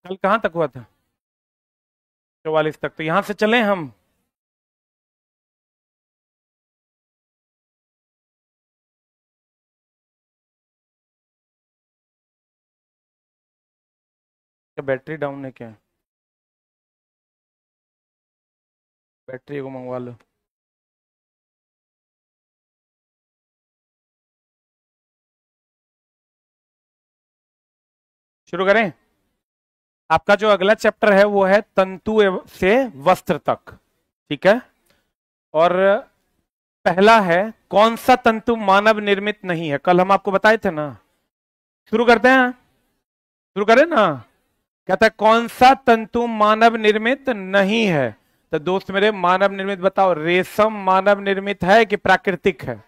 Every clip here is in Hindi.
कल कहाँ तक हुआ था? 44 तक। तो यहां से चलें हम। क्या बैटरी डाउन है क्या? बैटरी को मंगवा लो। शुरू करें। आपका जो अगला चैप्टर है वो है तंतु से वस्त्र तक। ठीक है। और पहला है कौन सा तंतु मानव निर्मित नहीं है। कल हम आपको बताए थे ना। शुरू करते हैं। शुरू करें ना। कहता है कौन सा तंतु मानव निर्मित नहीं है। तो दोस्त मेरे मानव निर्मित बताओ। रेशम मानव निर्मित है कि प्राकृतिक है?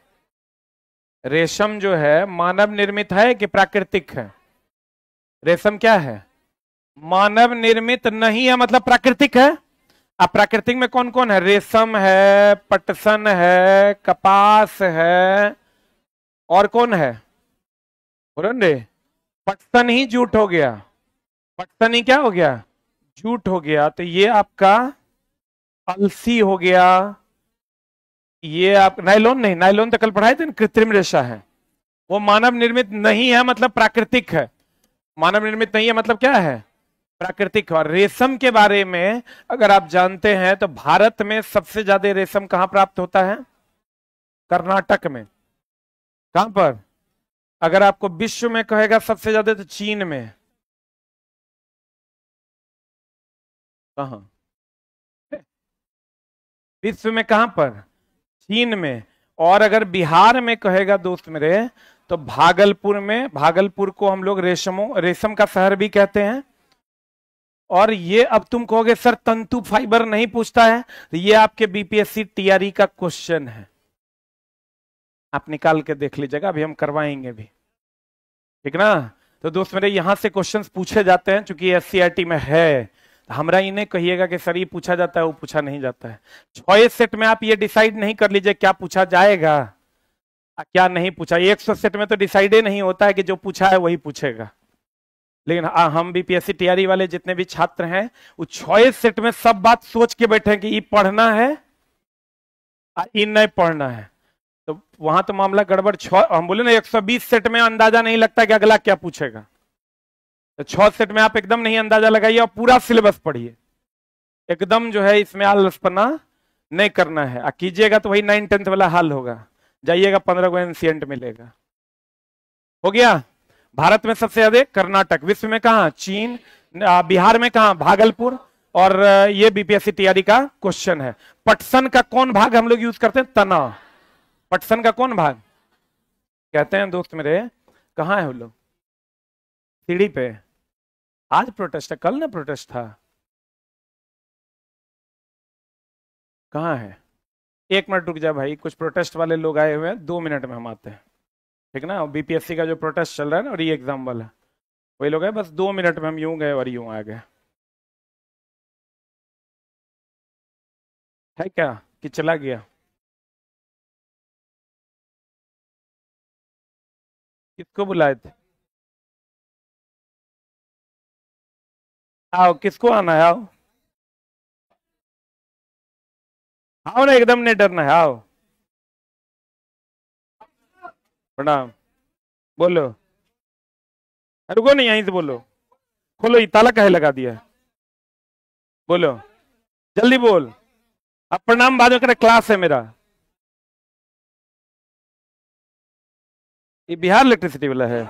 रेशम जो है मानव निर्मित है कि प्राकृतिक है? रेशम क्या है? मानव निर्मित नहीं है, मतलब प्राकृतिक है। अब प्राकृतिक में कौन कौन है? रेशम है, पटसन है, कपास है, और कौन है? बोलो रे। पटसन ही जूट हो गया। पटसन ही क्या हो गया? जूट हो गया। तो ये आपका अलसी हो गया। ये आप नायलॉन, नहीं नायलॉन तो कल पढ़ाए थे ना, कृत्रिम रेशा है। वो मानव निर्मित नहीं है मतलब प्राकृतिक है। मानव निर्मित नहीं है मतलब क्या है? प्राकृतिक। और रेशम के बारे में अगर आप जानते हैं तो भारत में सबसे ज्यादा रेशम कहां प्राप्त होता है? कर्नाटक में। कहां पर? अगर आपको विश्व में कहेगा सबसे ज्यादा तो चीन में। कहां? विश्व में कहां पर? चीन में। और अगर बिहार में कहेगा दोस्त मेरे तो भागलपुर में। भागलपुर को हम लोग रेशम का शहर भी कहते हैं। और ये अब तुम कहोगे सर तंतु फाइबर नहीं पूछता है, तो ये आपके बीपीएससी टीआरई का क्वेश्चन है। आप निकाल के देख लीजिएगा, अभी हम करवाएंगे भी। ठीक ना। तो दोस्त मेरे यहां से क्वेश्चंस पूछे जाते हैं चूंकि एससीईआरटी में है। तो हमरा ही नहीं कहिएगा कि सर ये पूछा जाता है वो पूछा नहीं जाता है। 6 सेट में आप ये डिसाइड नहीं कर लीजिए क्या पूछा जाएगा क्या नहीं पूछा। 100 सेट में तो डिसाइड ही नहीं होता है कि जो पूछा है वही पूछेगा। लेकिन हम बीपीएससी टीआरई वाले जितने भी छात्र हैं वो 6 सेट में सब बात सोच के बैठे कि ये पढ़ना है ये नहीं पढ़ना है। तो वहां तो मामला गड़बड़। हम बोले ना 120 सेट में अंदाजा नहीं लगता कि अगला क्या पूछेगा। तो 6 सेट में आप एकदम नहीं अंदाजा लगाइए और पूरा सिलेबस पढ़िए। एकदम जो है इसमें आलसपना नहीं करना है। कीजिएगा तो वही 9-10 वाला हाल होगा। जाइएगा 15 को एनसीएंट मिलेगा। हो गया। भारत में सबसे ज्यादा कर्नाटक। विश्व में कहा? चीन। बिहार में कहा? भागलपुर। और ये बीपीएससी तैयारी का क्वेश्चन है। पटसन का कौन भाग हम लोग यूज करते हैं? तना। पटसन का कौन भाग कहते हैं दोस्त मेरे? कहाँ है वो लोग? सीढ़ी पे। आज प्रोटेस्ट है, कल ना प्रोटेस्ट था। कहाँ है? 1 मिनट रुक जा भाई, कुछ प्रोटेस्ट वाले लोग आए हुए हैं, 2 मिनट में हम आते हैं। ठीक ना। बीपीएससी का जो प्रोटेस्ट चल रहा है ना, और ये एग्जाम वाला, वही लोग है। बस 2 मिनट में हम यूं गए और यूं आ गए। है क्या कि चला गया? किसको बुलाए थे? आओ, किसको आना है? आओ आओ ना, एकदम नहीं डरना है। आओ। प्रणाम। बोलो। रुको नहीं, यहीं से बोलो। खोलो, ये ताला काहे लगा दिया है? बोलो, जल्दी बोल। अब प्रणाम बाद में करे, क्लास है मेरा। ये बिहार इलेक्ट्रिसिटी वाला है।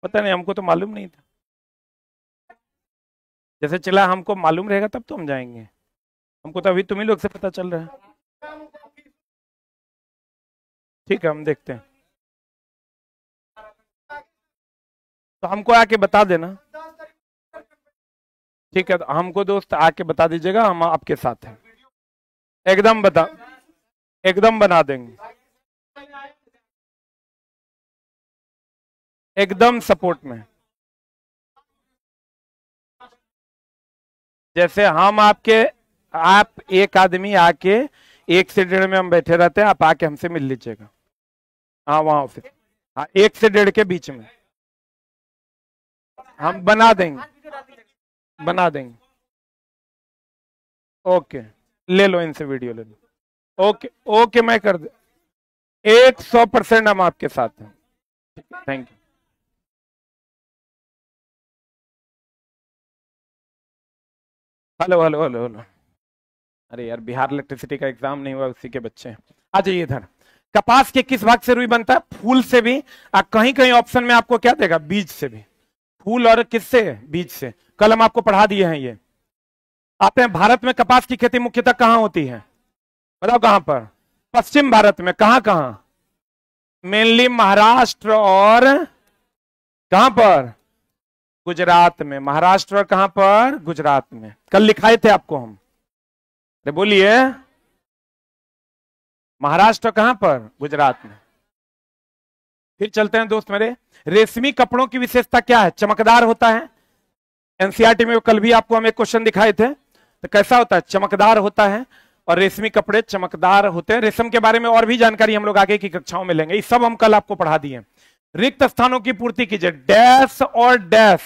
पता नहीं, हमको तो मालूम नहीं था। जैसे चला हमको मालूम रहेगा तब तो हम जाएंगे। हमको तो अभी तुम ही लोग से पता चल रहा है। ठीक है, हम देखते हैं। तो हमको आके बता देना। ठीक है, तो हमको दोस्त आके बता दीजिएगा, हम आपके साथ हैं। एकदम बता, एकदम बना देंगे। एकदम सपोर्ट में। जैसे हम आपके, आप एक आदमी आके 1 से 1.5 में हम बैठे रहते हैं, आप आके हमसे मिल लीजिएगा। हाँ वहां ऑफिस, हाँ 1 से 1.5 के बीच में हम बना देंगे, बना देंगे। ओके, ले लो इनसे वीडियो ले लो। ओके ओके, मैं कर दे 100% हम आपके साथ हैं। Thank you. Hello hello hello hello. अरे यार, बिहार इलेक्ट्रिसिटी का एग्जाम नहीं हुआ, उसी के बच्चे हैं। आ जाइए इधर। कपास के किस भाग से रुई बनता है? फूल से भी। कहीं कहीं ऑप्शन में आपको क्या देगा? बीज से भी। फूल और किससे? बीज से। कल हम आपको पढ़ा दिए हैं ये। आते हैं, भारत में कपास की खेती मुख्यतः कहां होती है? बताओ कहां पर? पश्चिम भारत में। कहां कहां? मेनली महाराष्ट्र और कहां पर? गुजरात में। महाराष्ट्र और कहां पर? गुजरात में। कल लिखाए थे आपको हम। अरे बोलिए, महाराष्ट्र कहां पर? गुजरात में। फिर चलते हैं दोस्त मेरे, रेशमी कपड़ों की विशेषता क्या है? चमकदार होता है। एनसीईआरटी में कल भी आपको हम एक क्वेश्चन दिखाए थे, तो कैसा होता है? चमकदार होता है। और रेशमी कपड़े चमकदार होते हैं। रेशम के बारे में और भी जानकारी हम लोग आगे की कक्षाओं में लेंगे, ये सब हम कल आपको पढ़ा दिए। रिक्त स्थानों की पूर्ति कीजिए। डैश और डैश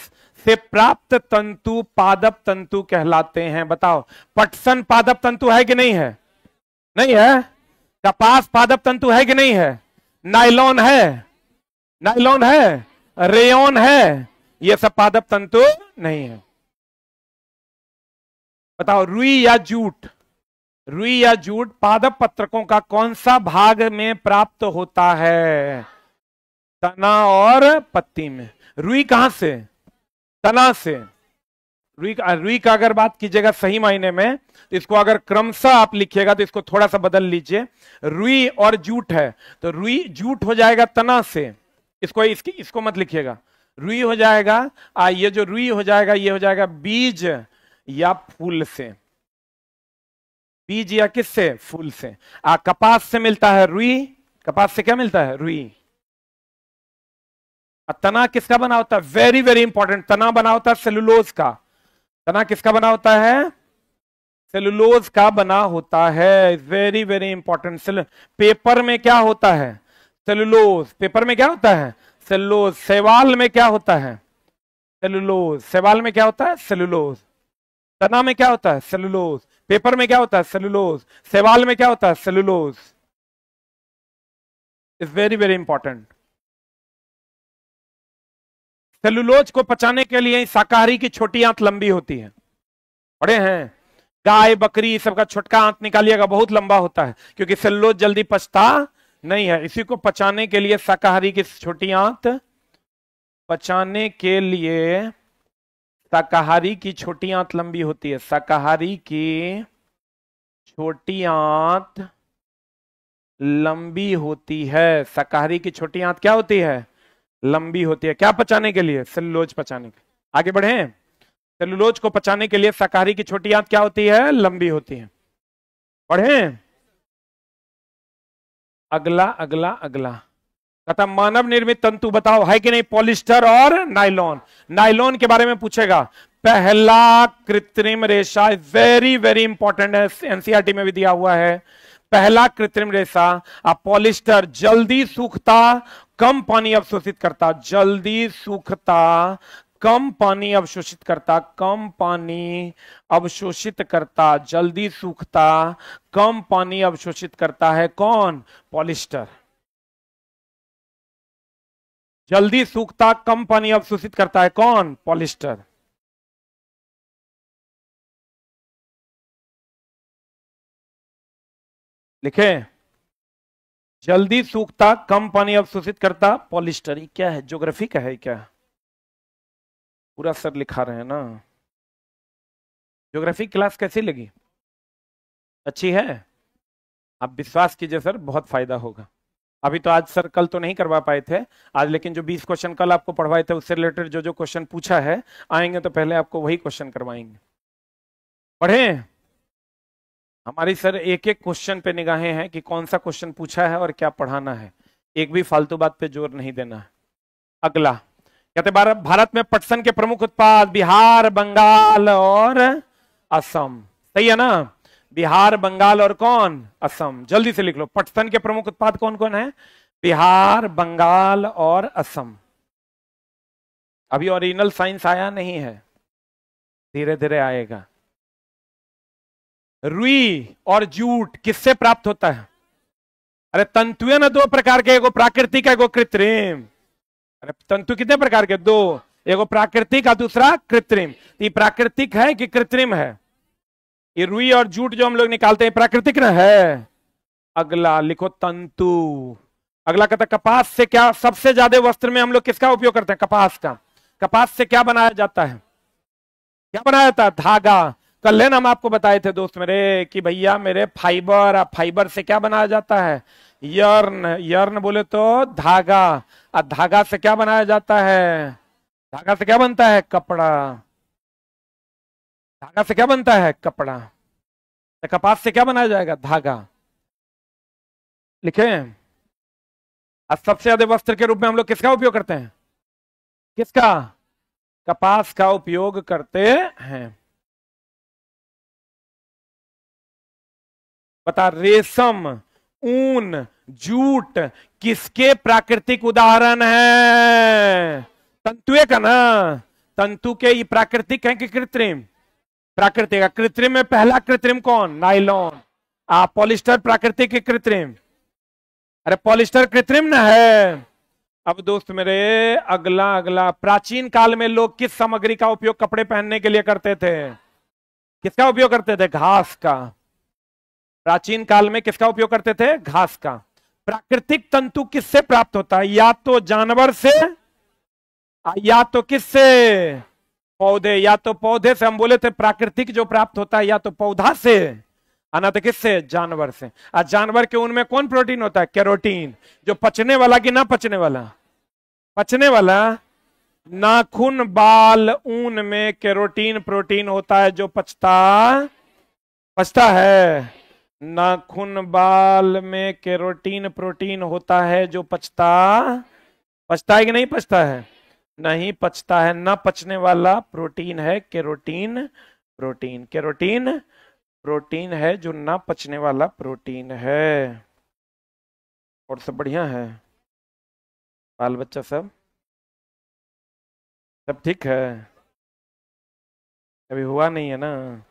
से प्राप्त तंतु पादप तंतु कहलाते हैं। बताओ, पटसन पादप तंतु है कि नहीं है? नहीं है। कपास पादप तंतु है कि नहीं है? नायलॉन है, नायलॉन है, रेयन है, ये सब पादप तंतु नहीं है। बताओ, रुई या जूट, रुई या जूट पादप पत्रकों का कौन सा भाग में प्राप्त होता है? तना और पत्ती में। रुई कहां से? तना से। रुई का अगर बात कीजिएगा सही मायने में, तो इसको अगर क्रमशः आप लिखिएगा तो इसको थोड़ा सा बदल लीजिए। रुई और जूट है, तो रुई जूट हो जाएगा तना से। इसको मत लिखिएगा, रुई हो जाएगा। ये जो रुई हो जाएगा, ये हो जाएगा बीज या फूल से। बीज या किससे? फूल से। कपास से मिलता है रुई। कपास से क्या मिलता है? रुई। तना किसका बना होता है? वेरी वेरी इंपॉर्टेंट, तना बना होता है सेलुलोज का। तना किसका बना होता है? सेलुलोज का बना होता है। Very very important. पेपर में क्या होता है? सेलुलोज। पेपर में क्या होता है? सेलुलोज। शैवाल में क्या होता है? सेलुलोज। शैवाल में क्या होता है? सेलुलोज। तना में क्या होता है? सेलुलोज। पेपर में क्या होता है? सेलुलोज। शैवाल में क्या होता है? Cellulose. Is very very important. Cellulose को पचाने के लिए शाकाहारी की छोटी आंत लंबी होती है। पढ़े हैं? गाय बकरी सबका छोटका आंत निकालिएगा, बहुत लंबा होता है, क्योंकि सेलुलोज जल्दी पचता नहीं है। इसी को पचाने के लिए शाकाहारी की छोटी आंत, पचाने के लिए शाकाहारी की छोटी आंत लंबी होती है। शाकाहारी की छोटी आंत लंबी होती है। शाकाहारी की छोटी आंत क्या होती है? लंबी होती है। क्या पचाने के लिए? सेलुलोज पचाने के। आगे बढ़े। सेलुलोज को पचाने के लिए शाकाहारी की छोटी आंत क्या होती है? लंबी होती है। पढ़े? अगला अगला अगला कहता, मानव निर्मित तंतु बताओ, है कि नहीं? पॉलिस्टर और नायलॉन। नायलॉन के बारे में पूछेगा। पहला कृत्रिम रेशा, वेरी वेरी इंपॉर्टेंट है, एनसीईआरटी में भी दिया हुआ है। पहला कृत्रिम रेशा पॉलिस्टर, जल्दी सूखता, कम पानी अवशोषित करता। जल्दी सूखता, कम पानी अवशोषित करता। कम पानी अवशोषित करता। जल्दी सूखता, कम पानी अवशोषित करता है कौन? पॉलिस्टर। जल्दी सूखता, कम पानी अवशोषित करता है कौन? पॉलिस्टर। लिखे? जल्दी सूखता, कम पानी अवशोषित करता, पॉलिस्टर। ये क्या है? ज्योग्राफी का है क्या? पूरा सर लिखा रहे हैं ना। ज्योग्राफी क्लास कैसी लगी? अच्छी है? आप विश्वास कीजिए सर, बहुत फायदा होगा। अभी तो आज सर कल तो नहीं करवा पाए थे आज, लेकिन जो 20 क्वेश्चन कल आपको पढ़वाए थे उससे रिलेटेड जो जो क्वेश्चन पूछा है, आएंगे तो पहले आपको वही क्वेश्चन करवाएंगे। पढ़े? हमारी सर एक एक क्वेश्चन पे निगाहें हैं कि कौन सा क्वेश्चन पूछा है और क्या पढ़ाना है। एक भी फालतू बात पे जोर नहीं देना है। अगला कहते, भारत में पटसन के प्रमुख उत्पाद बिहार, बंगाल और असम। सही है ना? बिहार, बंगाल और कौन? असम। जल्दी से लिख लो, पटसन के प्रमुख उत्पाद कौन कौन है? बिहार, बंगाल और असम। अभी ओरिजिनल साइंस आया नहीं है, धीरे धीरे आएगा। रुई और जूट किससे प्राप्त होता है? अरे तंतु है ना दो प्रकार के, एगो प्राकृतिक एगो कृत्रिम। अरे तंतु कितने प्रकार के? दो, एगो प्राकृतिक और दूसरा कृत्रिम। ये प्राकृतिक है कि कृत्रिम है? ये रुई और जूट जो हम लोग निकालते हैं प्राकृतिक ना है। अगला लिखो तंतु। अगला कहता है कपास से क्या सबसे ज्यादा वस्त्र में हम लोग किसका उपयोग करते हैं? कपास का। कपास से क्या बनाया जाता है? क्या बनाया जाता है? धागा। कल हम आपको बताए थे दोस्त मेरे कि भैया मेरे फाइबर, फाइबर से क्या बनाया जाता है? यर्न। यर्न बोले तो धागा, और धागा से क्या बनाया जाता है? धागा से क्या बनता है? कपड़ा। धागा से क्या बनता है? कपड़ा। तो कपास से क्या बनाया जाएगा? धागा। लिखे? और सबसे ज्यादा वस्त्र के रूप में हम लोग किसका उपयोग करते हैं? किसका? कपास का उपयोग करते हैं। बता, रेशम, ऊन, जूट किसके प्राकृतिक उदाहरण है? तंतुए का ना? तंतु के ये प्राकृतिक है कि कृत्रिम? प्राकृतिक है। कृत्रिम में पहला कृत्रिम कौन? नायलॉन। पॉलिस्टर प्राकृतिक के कृत्रिम? अरे पॉलिस्टर कृत्रिम ना है। अब दोस्त मेरे अगला अगला, प्राचीन काल में लोग किस सामग्री का उपयोग कपड़े पहनने के लिए करते थे? किसका उपयोग करते थे? घास का। प्राचीन काल में किसका उपयोग करते थे? घास का। प्राकृतिक तंतु किससे प्राप्त होता है? या तो जानवर से, या तो किससे? पौधे। या तो पौधे से, हम बोले थे प्राकृतिक जो प्राप्त होता है या तो पौधा से, आना तो किससे? जानवर से। आज जानवर के ऊन में कौन प्रोटीन होता है? कैरोटीन। जो पचने वाला कि ना पचने वाला? पचने वाला। नाखून, बाल, ऊन में कैरोटीन प्रोटीन होता है जो पचता है। नाखून, बाल में कैरोटीन प्रोटीन होता है जो पचता है कि नहीं पचता है? नहीं पचता है। न पचने वाला प्रोटीन है कैरोटीन प्रोटीन। कैरोटीन प्रोटीन है जो ना पचने वाला प्रोटीन है। और सब बढ़िया है? बाल बच्चा सब ठीक है? अभी हुआ नहीं है ना?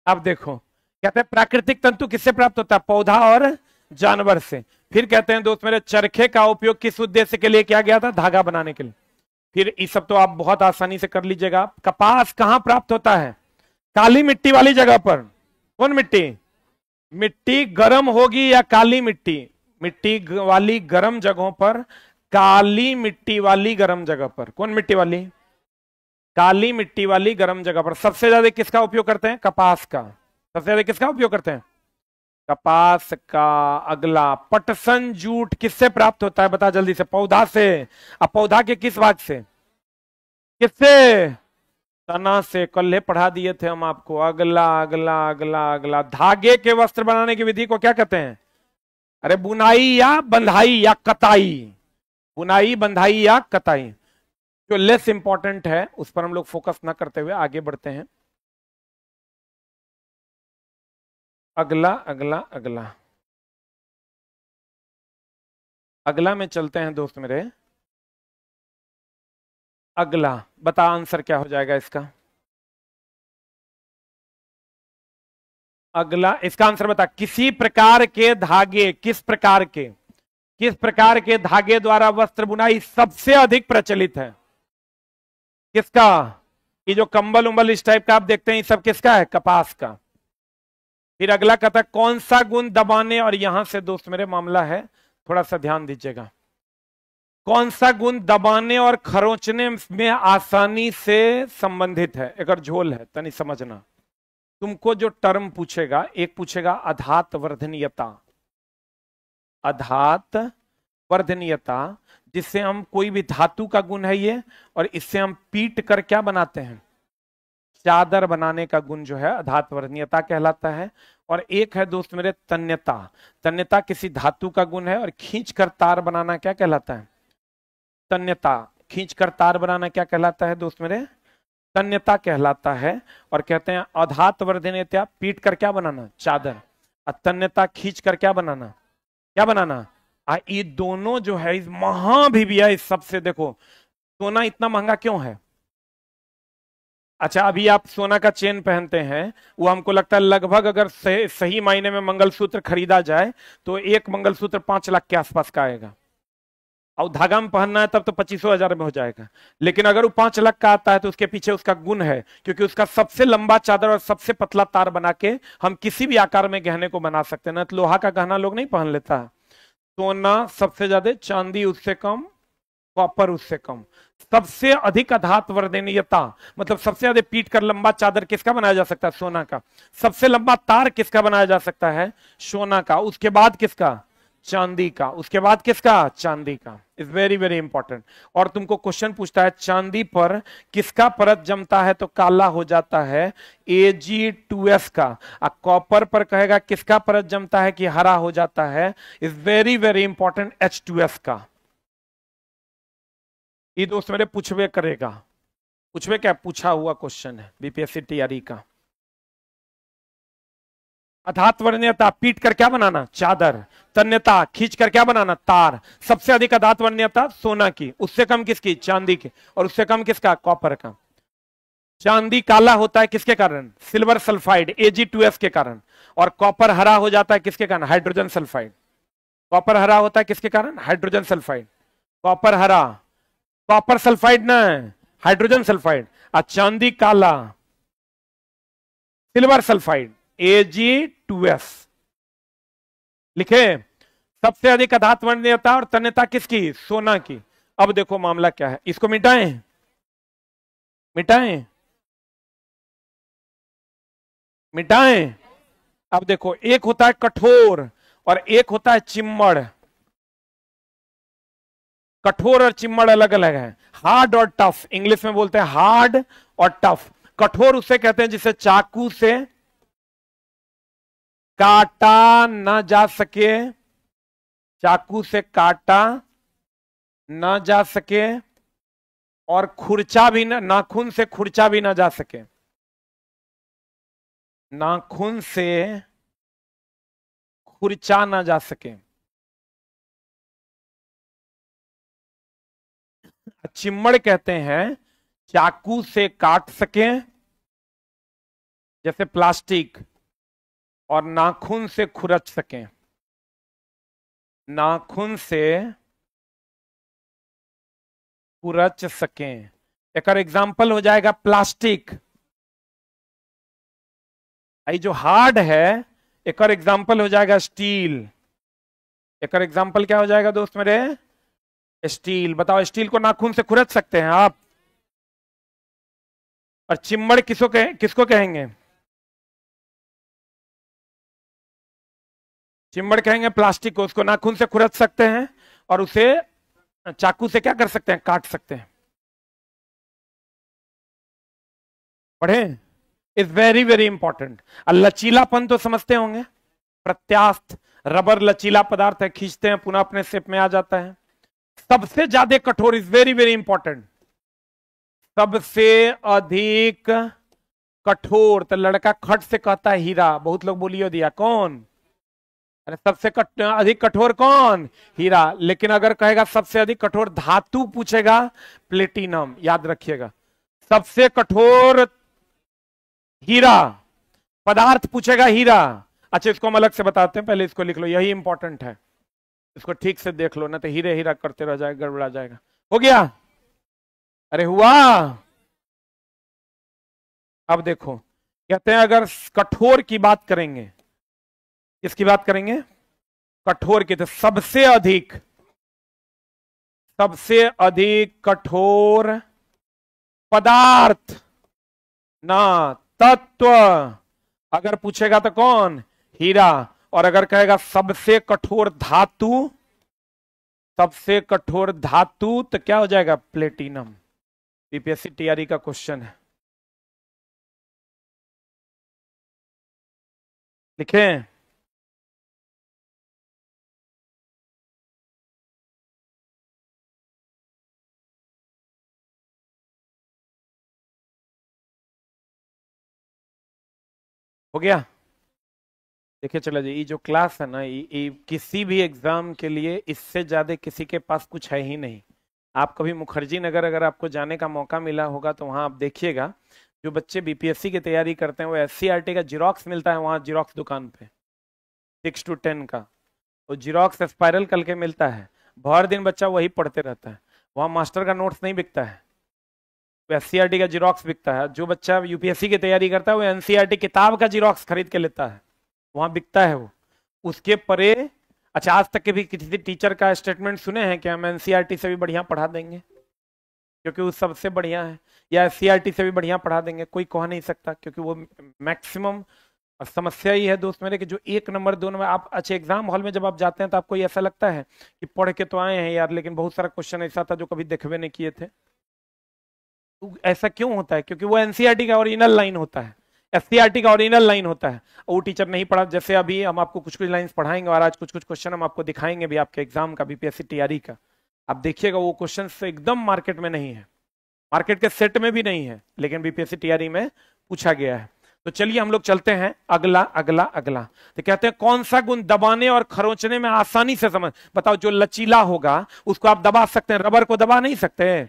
अब देखो, कहते हैं प्राकृतिक तंतु किससे प्राप्त होता है? पौधा और जानवर से। फिर कहते हैं दोस्त मेरे, चरखे का उपयोग किस उद्देश्य के लिए किया गया था? धागा बनाने के लिए। फिर ये सब तो आप बहुत आसानी से कर लीजिएगा। कपास कहां प्राप्त होता है? काली मिट्टी वाली जगह पर। कौन मिट्टी? मिट्टी गर्म होगी या काली मिट्टी? मिट्टी वाली गर्म जगहों पर, काली मिट्टी वाली गर्म जगह पर। कौन मिट्टी वाली? काली मिट्टी वाली गर्म जगह पर। सबसे ज्यादा किसका उपयोग करते हैं? कपास का। सबसे ज्यादा किसका उपयोग करते हैं? कपास का। अगला, पटसन जूट किससे प्राप्त होता है? बता जल्दी से। पौधा से। अब पौधा के किस भाग से? किससे? तना से। कल पढ़ा दिए थे हम आपको। अगला अगला अगला अगला, धागे के वस्त्र बनाने की विधि को क्या कहते हैं? अरे बुनाई या बंधाई या कताई? बुनाई, बंधाई या कताई। जो लेस इंपॉर्टेंट है उस पर हम लोग फोकस ना करते हुए आगे बढ़ते हैं। अगला अगला अगला अगला में चलते हैं दोस्त मेरे। अगला बता आंसर क्या हो जाएगा इसका? अगला इसका आंसर बता। किसी प्रकार के धागे, किस प्रकार के धागे द्वारा वस्त्र बुनाई सबसे अधिक प्रचलित है? किसका? ये जो कंबल उम्बल इस टाइप का आप देखते हैं, ये सब किसका है? कपास का। फिर अगला कहता कौन सा गुण दबाने, और यहां से दोस्त मेरे मामला है, थोड़ा सा ध्यान दीजिएगा। कौन सा गुण दबाने और खरोंचने में आसानी से संबंधित है? एक और झोल है, तनी समझना। तुमको जो टर्म पूछेगा, एक पूछेगा अधात वर्धनीयता। अधात वर्धनीयता, जिससे हम कोई भी धातु का गुण है ये, और इससे हम पीट कर क्या बनाते हैं? चादर बनाने का गुण जो है अधात वर्धनीयता कहलाता है। और एक है दोस्त मेरे तन्यता। तन्यता किसी धातु का गुण है, और खींच कर तार बनाना क्या कहलाता है? तन्यता। खींचकर तार बनाना क्या कहलाता है दोस्त मेरे? तन्यता कहलाता है। और कहते हैं अधात वर्धनीयता, पीट कर क्या बनाना? चादर। तन्यता खींच कर क्या बनाना? क्या बनाना? ये दोनों जो है इस भी भी है इस सबसे। देखो सोना इतना महंगा क्यों है? अच्छा अभी आप सोना का चेन पहनते हैं, वो हमको लगता है लगभग अगर सही मायने में मंगलसूत्र खरीदा जाए तो एक मंगलसूत्र 5 लाख के आसपास का आएगा। और धागा में पहनना है तब तो 25,000 में हो जाएगा। लेकिन अगर वो 5 लाख का आता है तो उसके पीछे उसका गुण है, क्योंकि उसका सबसे लंबा चादर और सबसे पतला तार बना के हम किसी भी आकार में गहने को बना सकते हैं ना। तो लोहा का गहना लोग नहीं पहन लेता। सोना सबसे ज्यादा, चांदी उससे कम, कॉपर उससे कम। सबसे अधिक अधात वर्धनीयता मतलब सबसे ज्यादा पीट कर लंबा चादर किसका बनाया जा सकता है? सोना का। सबसे लंबा तार किसका बनाया जा सकता है? सोना का। उसके बाद किसका? चांदी का। उसके बाद किसका? चांदी का। Is very very important. और तुमको क्वेश्चन पूछता है चांदी पर किसका परत जमता है तो काला हो जाता है? Ag2S का। कॉपर पर कहेगा किसका परत जमता है कि हरा हो जाता है? Is very very important, H2S का। ये दोस्त मेरे पूछवे करेगा। पूछवे क्या? पूछा हुआ क्वेश्चन है बीपीएससी टीआरई का। अधात वर्णीयता, पीट कर क्या बनाना? चादर। तन्यता, खींच कर क्या बनाना? तार। सबसे अधिक अधात वर्णीयता सोना की, उससे कम किसकी? चांदी की। और उससे कम किसका? कॉपर का। चांदी काला होता है किसके कारण? सिल्वर सल्फाइड, Ag2S के कारण। और कॉपर हरा हो जाता है किसके कारण? Hydrogen sulphide. कॉपर हरा होता है किसके कारण? Hydrogen sulphide. कॉपर हरा, कॉपर सल्फाइड ना, हाइड्रोजन सल्फाइड। और चांदी काला, सिल्वर सल्फाइड, Ag2S। लिखे? सबसे अधिक अधात वर्णीयता और तन्यता किसकी? सोना की। अब देखो मामला क्या है, इसको मिटाएं? मिटाएं? मिटाएं? अब देखो एक होता है कठोर और एक होता है चिम्मड़। कठोर और चिम्मड़ अलग अलग है। हार्ड और टफ, इंग्लिश में बोलते हैं हार्ड और टफ। कठोर उसे कहते हैं जिसे चाकू से काटा ना जा सके, चाकू से काटा ना जा सके, और खुरचा भी ना, नाखून से खुरचा भी ना जा सके। नाखून से खुरचा ना जा सके। चिम्मड़ कहते हैं चाकू से काट सके जैसे प्लास्टिक, और नाखून से खुरच सके। नाखून से खुरच सके। एक एग्जाम्पल हो जाएगा प्लास्टिक। ये जो हार्ड है, एक और एग्जाम्पल हो जाएगा स्टील। एक और एग्जाम्पल क्या हो जाएगा दोस्त मेरे? स्टील। बताओ स्टील को नाखून से खुरच सकते हैं आप? और चिम्मड़ किसको कहेंगे? चिम्मड़ कहेंगे प्लास्टिक को। उसको नाखून से खुरच सकते हैं और उसे चाकू से क्या कर सकते हैं? काट सकते हैं। पढ़े? Is very very important. लचीलापन तो समझते होंगे। प्रत्यास्थ रबर लचीला पदार्थ है, खींचते हैं पुनः अपने शेप में आ जाता है। सबसे ज्यादा कठोर, इज वेरी वेरी इंपॉर्टेंट, सबसे अधिक कठोर। तो लड़का खट से कहता है हीरा, बहुत लोग बोलियो दिया कौन? अरे सबसे अधिक कठोर कौन? हीरा। लेकिन अगर कहेगा सबसे अधिक कठोर धातु पूछेगा, प्लेटिनम। याद रखिएगा, सबसे कठोर हीरा। पदार्थ पूछेगा हीरा। अच्छा इसको हम अलग से बताते हैं, पहले इसको लिख लो, यही इंपॉर्टेंट है। इसको ठीक से देख लो, ना तो हीरे हीरा करते रह जाएगा, गड़बड़ा जाएगा। हो गया? अरे हुआ? अब देखो कहते हैं अगर कठोर की बात करेंगे, किसकी बात करेंगे? कठोर की। तो सबसे अधिक कठोर पदार्थ ना तत्व अगर पूछेगा तो कौन? हीरा। और अगर कहेगा सबसे कठोर धातु, सबसे कठोर धातु, तो क्या हो जाएगा? प्लेटिनम। बीपीएससी टीआरई का क्वेश्चन है, लिखें? हो गया। देखिए चलो जी, ये जो क्लास है ना, ये किसी भी एग्जाम के लिए इससे ज्यादा किसी के पास कुछ है ही नहीं। आप कभी मुखर्जी नगर अगर आपको जाने का मौका मिला होगा तो वहां आप देखिएगा, जो बच्चे बीपीएससी की तैयारी करते हैं वो एससीईआरटी का जीरोक्स मिलता है वहां जीरोक्स दुकान पे, 6 to 10 का। वो जीरोक्स स्पाइरल करके मिलता है, भर दिन बच्चा वही पढ़ते रहता है। वहां मास्टर का नोट्स नहीं बिकता है, एससीईआरटी का जीरोक्स बिकता है। जो बच्चा यूपीएससी की तैयारी करता है वो एनसीईआरटी किताब का जीरोक्स खरीद के लेता है, वहां बिकता है वो। उसके परे, अच्छा आज तक के भी किसी टीचर का स्टेटमेंट सुने हैं कि हम एनसीईआरटी से भी बढ़िया पढ़ा देंगे क्योंकि वो सबसे बढ़िया है, या एससीईआरटी से भी बढ़िया पढ़ा देंगे? कोई कह नहीं सकता, क्योंकि वो मैक्सिमम। समस्या ये है दोस्त मेरे कि जो 1 नंबर 2 नंबर, आप अच्छे एग्जाम हॉल में जब आप जाते हैं तो आपको ऐसा लगता है कि पढ़ के तो आए हैं यार, लेकिन बहुत सारा क्वेश्चन ऐसा था जो कभी देखवे नहीं किए थे। तो ऐसा क्यों होता है? क्योंकि वो एनसीईआरटी का ओरिजिनल लाइन होता है, एससीईआरटी का ओरिजिनल लाइन होता है। वो टीचर नहीं पढ़ा, जैसे अभी हम आपको कुछ कुछ लाइंस पढ़ाएंगे और आज कुछ कुछ क्वेश्चन हम आपको दिखाएंगे भी आपके एग्जाम का, बीपीएससी टीआरई का। आप देखिएगा वो क्वेश्चन एकदम मार्केट में नहीं है, मार्केट के सेट में भी नहीं है, लेकिन बीपीएससी टीआरई में पूछा गया है। तो चलिए हम लोग चलते हैं अगला अगला अगला। तो कहते हैं कौन सा गुण दबाने और खरोंचने में आसानी से समझ, बताओ। जो लचीला होगा उसको आप दबा सकते हैं, रबर को दबा नहीं सकते,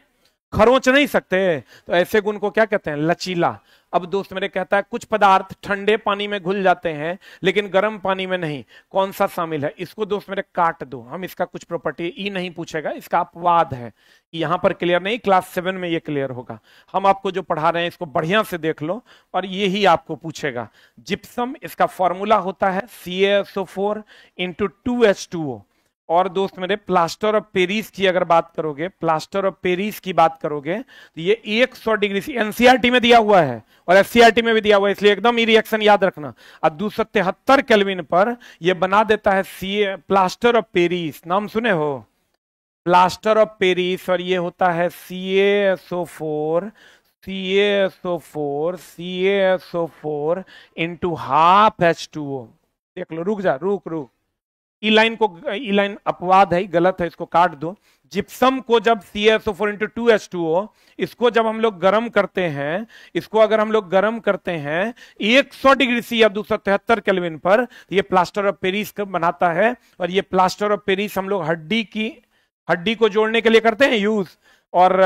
खरोंच नहीं सकते। तो ऐसे गुण को क्या कहते हैं? लचीला। अब दोस्त मेरे कहता है कुछ पदार्थ ठंडे पानी में घुल जाते हैं लेकिन गर्म पानी में नहीं, कौन सा शामिल है? इसको दोस्त मेरे काट दो, हम इसका कुछ प्रॉपर्टी ई नहीं पूछेगा, इसका अपवाद है, यहां पर क्लियर नहीं, क्लास 7 में ये क्लियर होगा। हम आपको जो पढ़ा रहे हैं इसको बढ़िया से देख लो और ये ही आपको पूछेगा। जिप्सम, इसका फॉर्मूला होता है CaSO4 इंटू 2H2O। और दोस्त मेरे प्लास्टर ऑफ पेरिस की अगर बात करोगे, प्लास्टर ऑफ पेरिस की बात करोगे तो ये 100 डिग्री से एनसीईआरटी में दिया हुआ है और एससीईआरटी में भी दिया हुआ है, इसलिए एकदम ये रिएक्शन याद रखना। और 273 केल्विन पर ये बना देता है प्लास्टर ऑफ पेरिस, नाम सुने हो? Plaster of Paris. और ये होता है CaSO4 CaSO4 CaSO4 into half H2O। देख लो, रुक जा, रुक रुक, ई लाइन अपवाद है, गलत है, इसको काट दो। जिप्सम को जब CaSO4 इंटू 2H2O, इसको जब हम लोग गर्म करते हैं, इसको अगर हम लोग गर्म करते हैं 100 डिग्री सी या 273 केल्विन पर, तो ये प्लास्टर ऑफ पेरिस बनाता है। और ये प्लास्टर ऑफ पेरिस हम लोग हड्डी को जोड़ने के लिए करते हैं यूज, और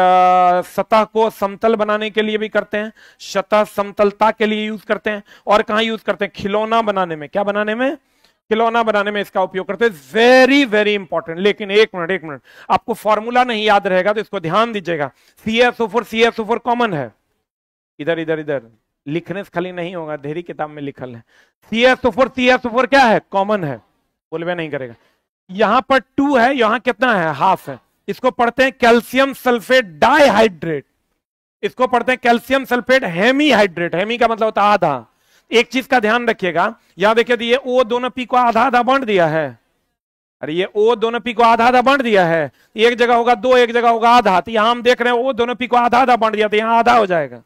सतह को समतल बनाने के लिए भी करते हैं, सतह समतलता के लिए यूज करते हैं। और कहां यूज करते हैं? खिलौना बनाने में। क्या बनाने में? खिलौना बनाने में इसका उपयोग करते हैं। Very very important. लेकिन एक मिनट, आपको फॉर्मूला नहीं याद रहेगा तो इसको ध्यान दीजिएगा। CaSO4 कॉमन है, इधर इधर इधर लिखने से खाली नहीं होगा, ढेरी किताब में लिखल है। CaSO4 क्या है? कॉमन है, बोलवे नहीं करेगा। यहां पर 2 है, यहां कितना है? हाफ है। इसको पढ़ते हैं कैल्शियम सल्फेट डाइहाइड्रेट, इसको पढ़ते हैं कैल्शियम सल्फेट हेमीहाइड्रेट। हेमी का मतलब होता है आधा। एक चीज का ध्यान रखिएगा, यहां देखिए ये O दोनों पी को आधा आधा बांट दिया है। अरे ये O दोनों पी को आधा आधा बांट दिया है, एक जगह होगा 2, एक जगह होगा आधा। तो यहां हम देख रहे हैं O दोनों पी को आधा आधा बांट दिया, तो यहां आधा हो जाएगा,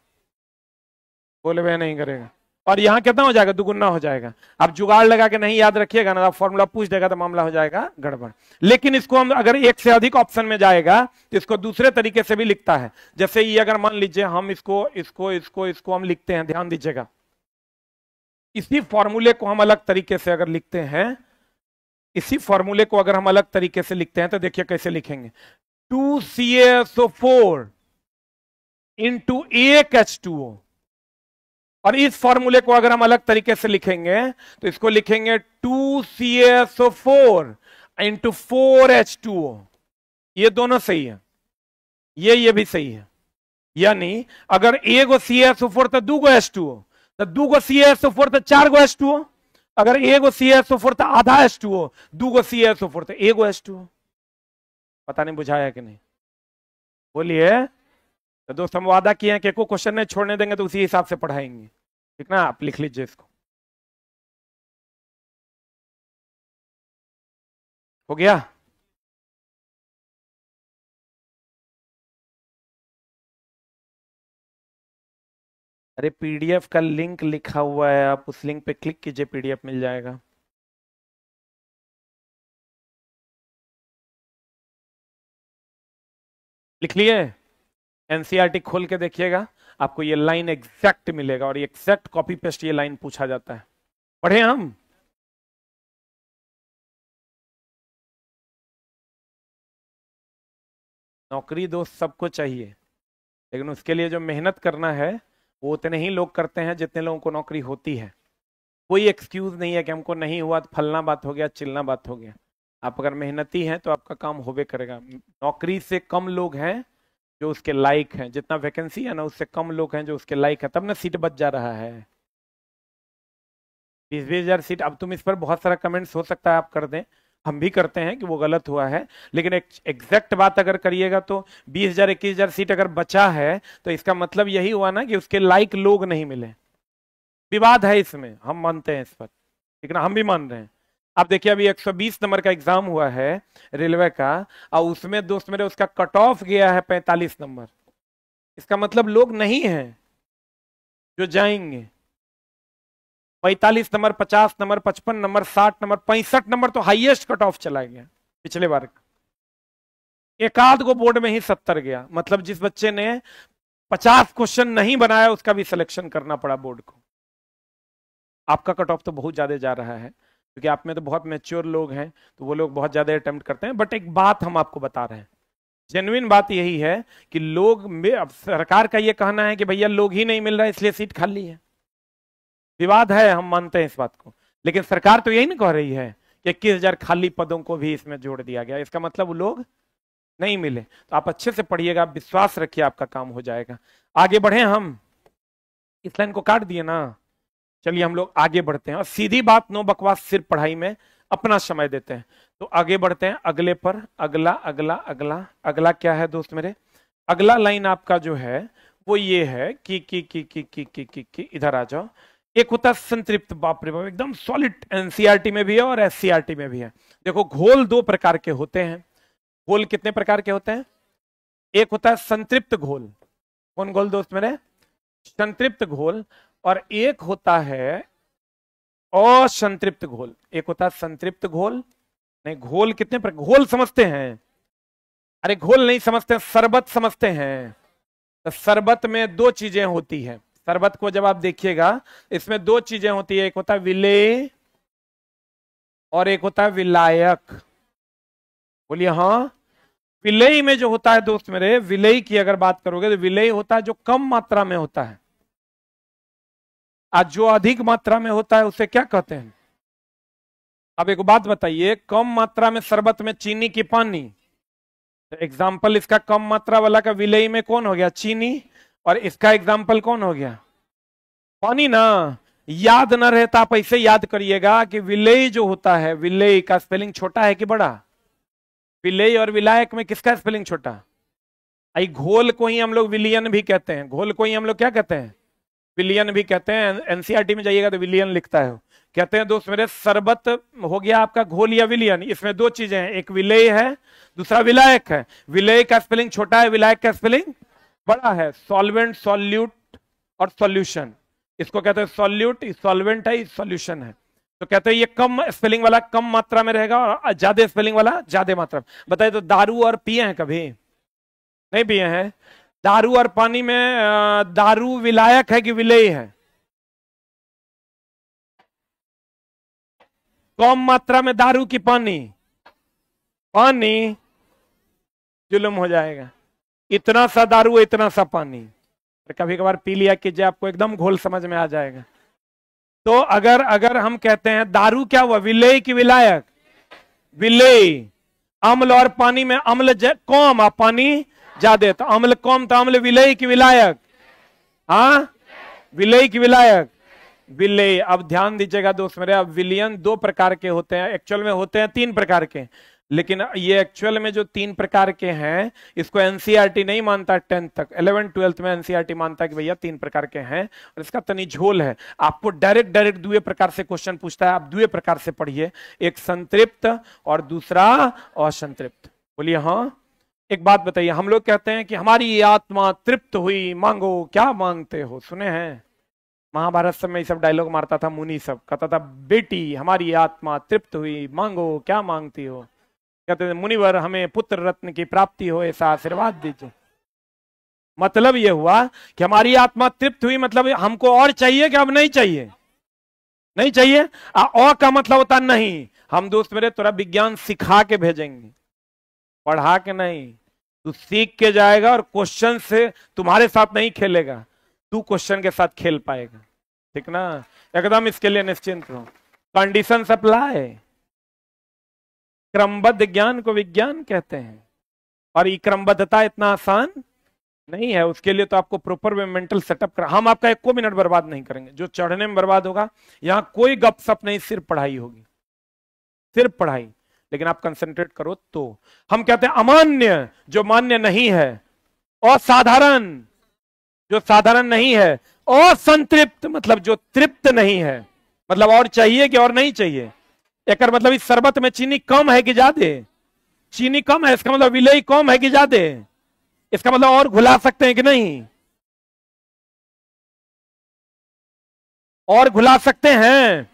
बोले वह नहीं करेगा। और यहां कितना हो जाएगा? दुगुना हो जाएगा। अब जुगाड़ लगा के नहीं याद रखिएगा ना, फॉर्मूला पूछ देगा तो मामला हो जाएगा गड़बड़। लेकिन इसको हम अगर एक से अधिक ऑप्शन में जाएगा तो इसको दूसरे तरीके से भी लिखता है। जैसे ये अगर मान लीजिए हम इसको हम लिखते हैं, ध्यान दीजिएगा, इसी फॉर्मूले को हम अलग तरीके से अगर लिखते हैं, इसी फॉर्मूले को अगर हम अलग तरीके से लिखते हैं तो देखिए कैसे लिखेंगे। 2CaSO4 into 1H2O। और इस फॉर्मूले को अगर हम अलग तरीके से लिखेंगे तो इसको लिखेंगे 2CaSO4 इंटू 4H2O। ये दोनों सही है, ये भी सही है। यानी अगर एगो CaSO4 तो 2 H2O, तो 2 CaSO4 तो 4 H2O। अगर एगो CaSO4 तो आधा H2O, 2 CaSO4 तो 1 H2O। पता नहीं बुझाया कि नहीं, बोलिए। तो दोस्त हम वादा किए हैं कि कोई क्वेश्चन नहीं छोड़ने देंगे, तो उसी हिसाब से पढ़ाएंगे, ठीक ना? आप लिख लीजिए इसको। हो गया? अरे पीडीएफ का लिंक लिखा हुआ है, आप उस लिंक पे क्लिक कीजिए, पीडीएफ मिल जाएगा। लिख लिए? एनसीईआरटी खोल के देखिएगा, आपको ये लाइन एग्जैक्ट मिलेगा और एग्जैक्ट कॉपी पेस्ट ये लाइन पूछा जाता है। पढ़े हम। नौकरी दोस्त सबको चाहिए, लेकिन उसके लिए जो मेहनत करना है वो उतने ही लोग करते हैं जितने लोगों को नौकरी होती है। कोई एक्सक्यूज नहीं है कि हमको नहीं हुआ तो फलना बात हो गया, चिलना बात हो गया। आप अगर मेहनती हैं तो आपका काम होबे करेगा। नौकरी से कम लोग हैं जो उसके लायक हैं, जितना वैकेंसी है ना उससे कम लोग हैं जो उसके लायक है, तब ना सीट बच जा रहा है। 20,000 सीट। अब तुम इस पर बहुत सारा कमेंट्स हो सकता है आप कर दें, हम भी करते हैं कि वो गलत हुआ है, लेकिन एक एग्जैक्ट बात अगर करिएगा तो 20,000 21,000 सीट अगर बचा है तो इसका मतलब यही हुआ ना कि उसके लायक लोग नहीं मिले। विवाद है इसमें, हम मानते हैं इस पर, लेकिन हम भी मान रहे हैं। आप देखिए अभी 120 नंबर का एग्जाम हुआ है रेलवे का, और उसमें दोस्त मेरे उसका कट ऑफ गया है 45 नंबर। इसका मतलब लोग नहीं हैं जो जाएंगे। 45 number, 50 number, 55 number, 60 number, 65 number तो हाईएस्ट कट ऑफ चला गया पिछले बार का। एक आध को बोर्ड में ही 70 गया, मतलब जिस बच्चे ने 50 क्वेश्चन नहीं बनाया उसका भी सिलेक्शन करना पड़ा बोर्ड को। आपका कट ऑफ तो बहुत ज्यादा जा रहा है, क्योंकि आप में तो बहुत मैच्योर लोग हैं, तो वो लोग बहुत ज्यादा अटेम्प्ट करते हैं। बट एक बात हम आपको बता रहे हैं, जेन्युइन बात यही है कि लोग में, अब सरकार का ये कहना है कि भैया लोग ही नहीं मिल रहा है इसलिए सीट खाली है। विवाद है, हम मानते हैं इस बात को, लेकिन सरकार तो यही नहीं कह रही है कि 21,000 खाली पदों को भी इसमें जोड़ दिया गया, इसका मतलब वो लोग नहीं मिले। तो आप अच्छे से पढ़िएगा, विश्वास रखिए आपका काम हो जाएगा। आगे बढ़े हम, इस लाइन को काट दिए ना, चलिए हम लोग आगे बढ़ते हैं और सीधी बात, नो बकवास, सिर्फ पढ़ाई में अपना समय देते हैं। तो आगे बढ़ते हैं अगले पर। अगला अगला अगला अगला क्या है दोस्त मेरे? अगला लाइन आपका जो है वो ये है कि इधर आ जाओ। एक होता है संतृप्त, बाप रे बाप एकदम सॉलिड, एनसीईआरटी में भी है और एससीईआरटी में भी है। देखो घोल दो प्रकार के होते हैं। घोल कितने प्रकार के होते हैं? एक होता है संतृप्त घोल। कौन घोल दोस्त मेरे? संतृप्त घोल। और एक होता है असंतृप्त घोल। एक होता है संतृप्त घोल। नहीं, घोल कितने प्रकार? घोल समझते हैं? अरे घोल नहीं समझते, शरबत समझते हैं। तो शरबत में दो चीजें होती है। शरबत को जब आप देखिएगा इसमें दो चीजें होती है, एक होता है विलेय और एक होता है विलायक। बोलिए हाँ। विलेय में जो होता है दोस्त मेरे, विलेय की अगर बात करोगे तो विलेय होता है जो कम मात्रा में होता है, आज जो अधिक मात्रा में होता है उसे क्या कहते हैं? अब एक बात बताइए, कम मात्रा में शरबत में चीनी की पानी, तो एग्जाम्पल इसका कम मात्रा वाला का विलेय में कौन हो गया? चीनी। और इसका एग्जाम्पल कौन हो गया? पानी ना। याद ना रहता आप ऐसे याद करिएगा कि विलेय जो होता है, विलेय का स्पेलिंग छोटा है कि बड़ा? विलेय और विलायक में किसका स्पेलिंग छोटा? आई घोल को ही हम लोग विलियन भी कहते हैं। घोल को ही हम लोग क्या कहते हैं? विलियन भी कहते हैं। एनसीईआरटी में जाइएगा तो विलियन लिखता है। कहते हैं दोस्त मेरे, शरबत हो गया आपका घोल या विलियन, इसमें दो चीजें हैं, एक विलेय है, दूसरा विलायक है। विलेय का स्पेलिंग छोटा है, विलायक का स्पेलिंग बड़ा है। सॉल्वेंट, सॉल्यूट और सॉल्यूशन, इसको कहते हैं सॉल्यूट, सॉल्वेंट है, सॉल्यूशन है। तो कहते हैं ये कम स्पेलिंग वाला कम मात्रा में रहेगा और ज्यादा स्पेलिंग वाला ज्यादा मात्रा में। बताइए तो दारू और पिए हैं कभी? नहीं पिए हैं। दारू और पानी में दारू विलायक है कि विलेय है? कम मात्रा में दारू की पानी, पानी जुल्म हो जाएगा। इतना सा दारू इतना सा पानी, कभी कभार पी लिया कीजिए, आपको एकदम घोल समझ में आ जाएगा। तो अगर अगर हम कहते हैं दारू क्या हुआ, विलेय की विलायक? विलेय। अम्ल और पानी में अम्ल कम और पानी ज्यादा, तो अम्ल कम तो अम्ल विलेय की विलायक? हाँ, विलेय की विलायक, विलेय। अब ध्यान दीजिएगा दोस्त मेरे, अब विलियन दो प्रकार के होते हैं, एक्चुअल में होते हैं 3 प्रकार के, लेकिन ये एक्चुअल में जो 3 प्रकार के हैं इसको एनसीईआरटी नहीं मानता 10th तक। 11th 12th में एनसीईआरटी मानता है कि भैया 3 प्रकार के हैं और इसका तनी झोल है। आपको डायरेक्ट दुए प्रकार से क्वेश्चन पूछता है, आप दुए प्रकार से पढ़िए, एक संतृप्त और दूसरा असंतृप्त। बोलिए हाँ। एक बात बताइए, हम लोग कहते हैं कि हमारी आत्मा तृप्त हुई, मांगो क्या मांगते हो, सुने हैं? महाभारत सब में ये सब डायलॉग मारता था मुनि सब, कहता था बेटी हमारी आत्मा तृप्त हुई, मांगो क्या मांगती हो। कहते थे मुनिवर हमें पुत्र रत्न की प्राप्ति हो, ऐसा आशीर्वाद दीजिए। मतलब ये हुआ कि हमारी आत्मा तृप्त हुई, मतलब हमको और चाहिए कि अब नहीं चाहिए? नहीं चाहिए। और का मतलब होता नहीं। हम दोस्त मेरे थोड़ा विज्ञान सिखा के भेजेंगे, पढ़ा के नहीं। तू सीख के जाएगा और क्वेश्चन से तुम्हारे साथ नहीं खेलेगा, तू क्वेश्चन के साथ खेल पाएगा। ठीक ना? एकदम इसके लिए निश्चिंत हो। Condition apply. क्रमबद्ध ज्ञान को विज्ञान कहते हैं, और ये क्रमबद्धता इतना आसान नहीं है। उसके लिए तो आपको प्रॉपर वे मेंटल सेटअप कर। हम आपका एक को मिनट बर्बाद नहीं करेंगे, जो चढ़ने में बर्बाद होगा। यहां कोई गपशप नहीं, सिर्फ पढ़ाई होगी, सिर्फ पढ़ाई। लेकिन आप कंसंट्रेट करो तो। हम कहते हैं अमान्य, जो मान्य नहीं है। असाधारण, जो साधारण नहीं है। असंतृप्त, मतलब जो तृप्त नहीं है। मतलब और चाहिए कि और नहीं चाहिए। एक मतलब इस शरबत में चीनी कम है कि ज्यादा? चीनी कम है, इसका मतलब विलेय कम है कि ज्यादा? इसका मतलब और घुला सकते हैं कि नहीं? और घुला सकते हैं।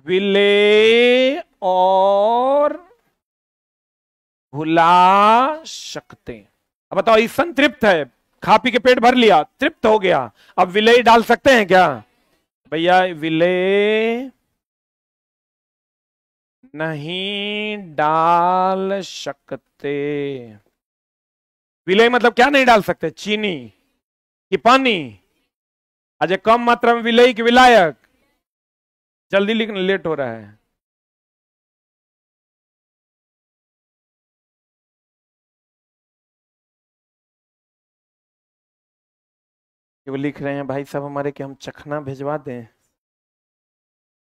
विलेय और घुला सकते हैं। अब बताओ, ये संतृप्त है, खा पी के पेट भर लिया, तृप्त हो गया। अब विलेय डाल सकते हैं क्या? भैया विलेय नहीं डाल सकते। विलेय मतलब क्या नहीं डाल सकते? चीनी कि पानी? अजय कम मात्रा में विलेय कि विलायक? जल्दी लिखना, लेट हो रहा है। वो लिख रहे हैं भाई साहब हमारे कि हम चखना भिजवा दें।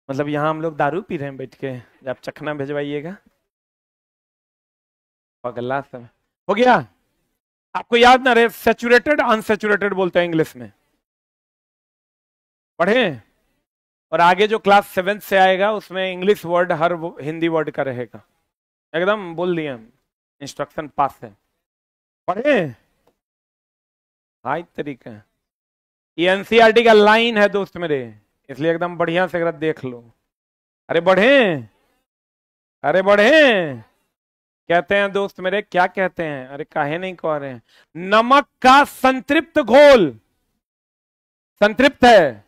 मतलब यहां हम लोग दारू पी रहे हैं बैठ के, जब चखना भिजवाइएगा। पगला सब हो गया। आपको याद ना रहे, सेचुरेटेड अनसेचुरेटेड बोलते हैं इंग्लिश में, पढ़े? और आगे जो क्लास 7 से आएगा उसमें इंग्लिश वर्ड हर हिंदी वर्ड का रहेगा। एकदम बोल दिए हम, इंस्ट्रक्शन पास है। पढ़े? हाई तरीका। ये एनसीईआरटी का लाइन है दोस्त मेरे, इसलिए एकदम बढ़िया से अगर देख लो। अरे बढ़े, अरे बढ़े। कहते हैं दोस्त मेरे, क्या कहते हैं? अरे काहे नहीं कह रहे हैं? नमक का संतृप्त घोल। संतृप्त है,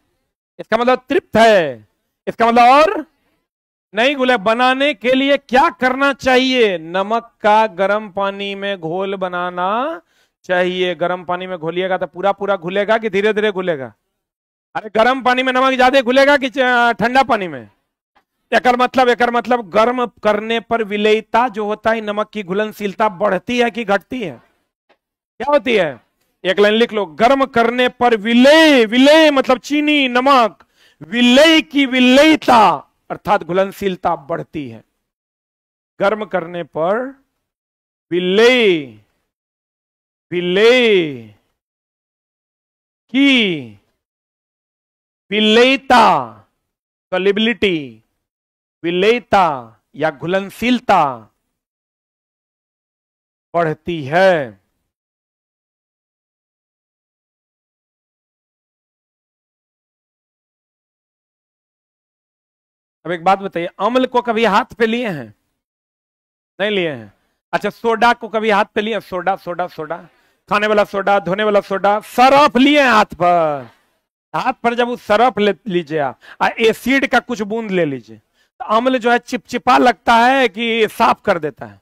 इसका मतलब तृप्त है। इसका मतलब और नहीं घुले। बनाने के लिए क्या करना चाहिए? नमक का गर्म पानी में घोल बनाना चाहिए। गर्म पानी में घोलिएगा तो पूरा पूरा घुलेगा कि धीरे धीरे घुलेगा? अरे गर्म पानी में नमक ज्यादा घुलेगा कि ठंडा पानी में? एकर मतलब गर्म करने पर विलेयता जो होता है, नमक की घुलनशीलता बढ़ती है कि घटती है? क्या होती है? एक लाइन लिख लो, गर्म करने पर विलेय, विलेय मतलब चीनी नमक, विलेय की विलेयता अर्थात घुलनशीलता बढ़ती है। गर्म करने पर विलेय, विलेय की विलेयता, सॉल्युबिलिटी, विलेयता या घुलनशीलता बढ़ती है। अब एक बात बताइए, अम्ल को कभी हाथ पे लिए हैं? नहीं लिए हैं। अच्छा, सोडा को कभी हाथ पे लिए? सोडा, सोडा, सोडा, खाने वाला सोडा, धोने वाला सोडा, सरफ लिए हैं हाथ पर? हाथ पर जब उस सरफ ले लीजिए आप, एसिड का कुछ बूंद ले लीजिए, तो अम्ल जो है चिपचिपा लगता है कि साफ कर देता है?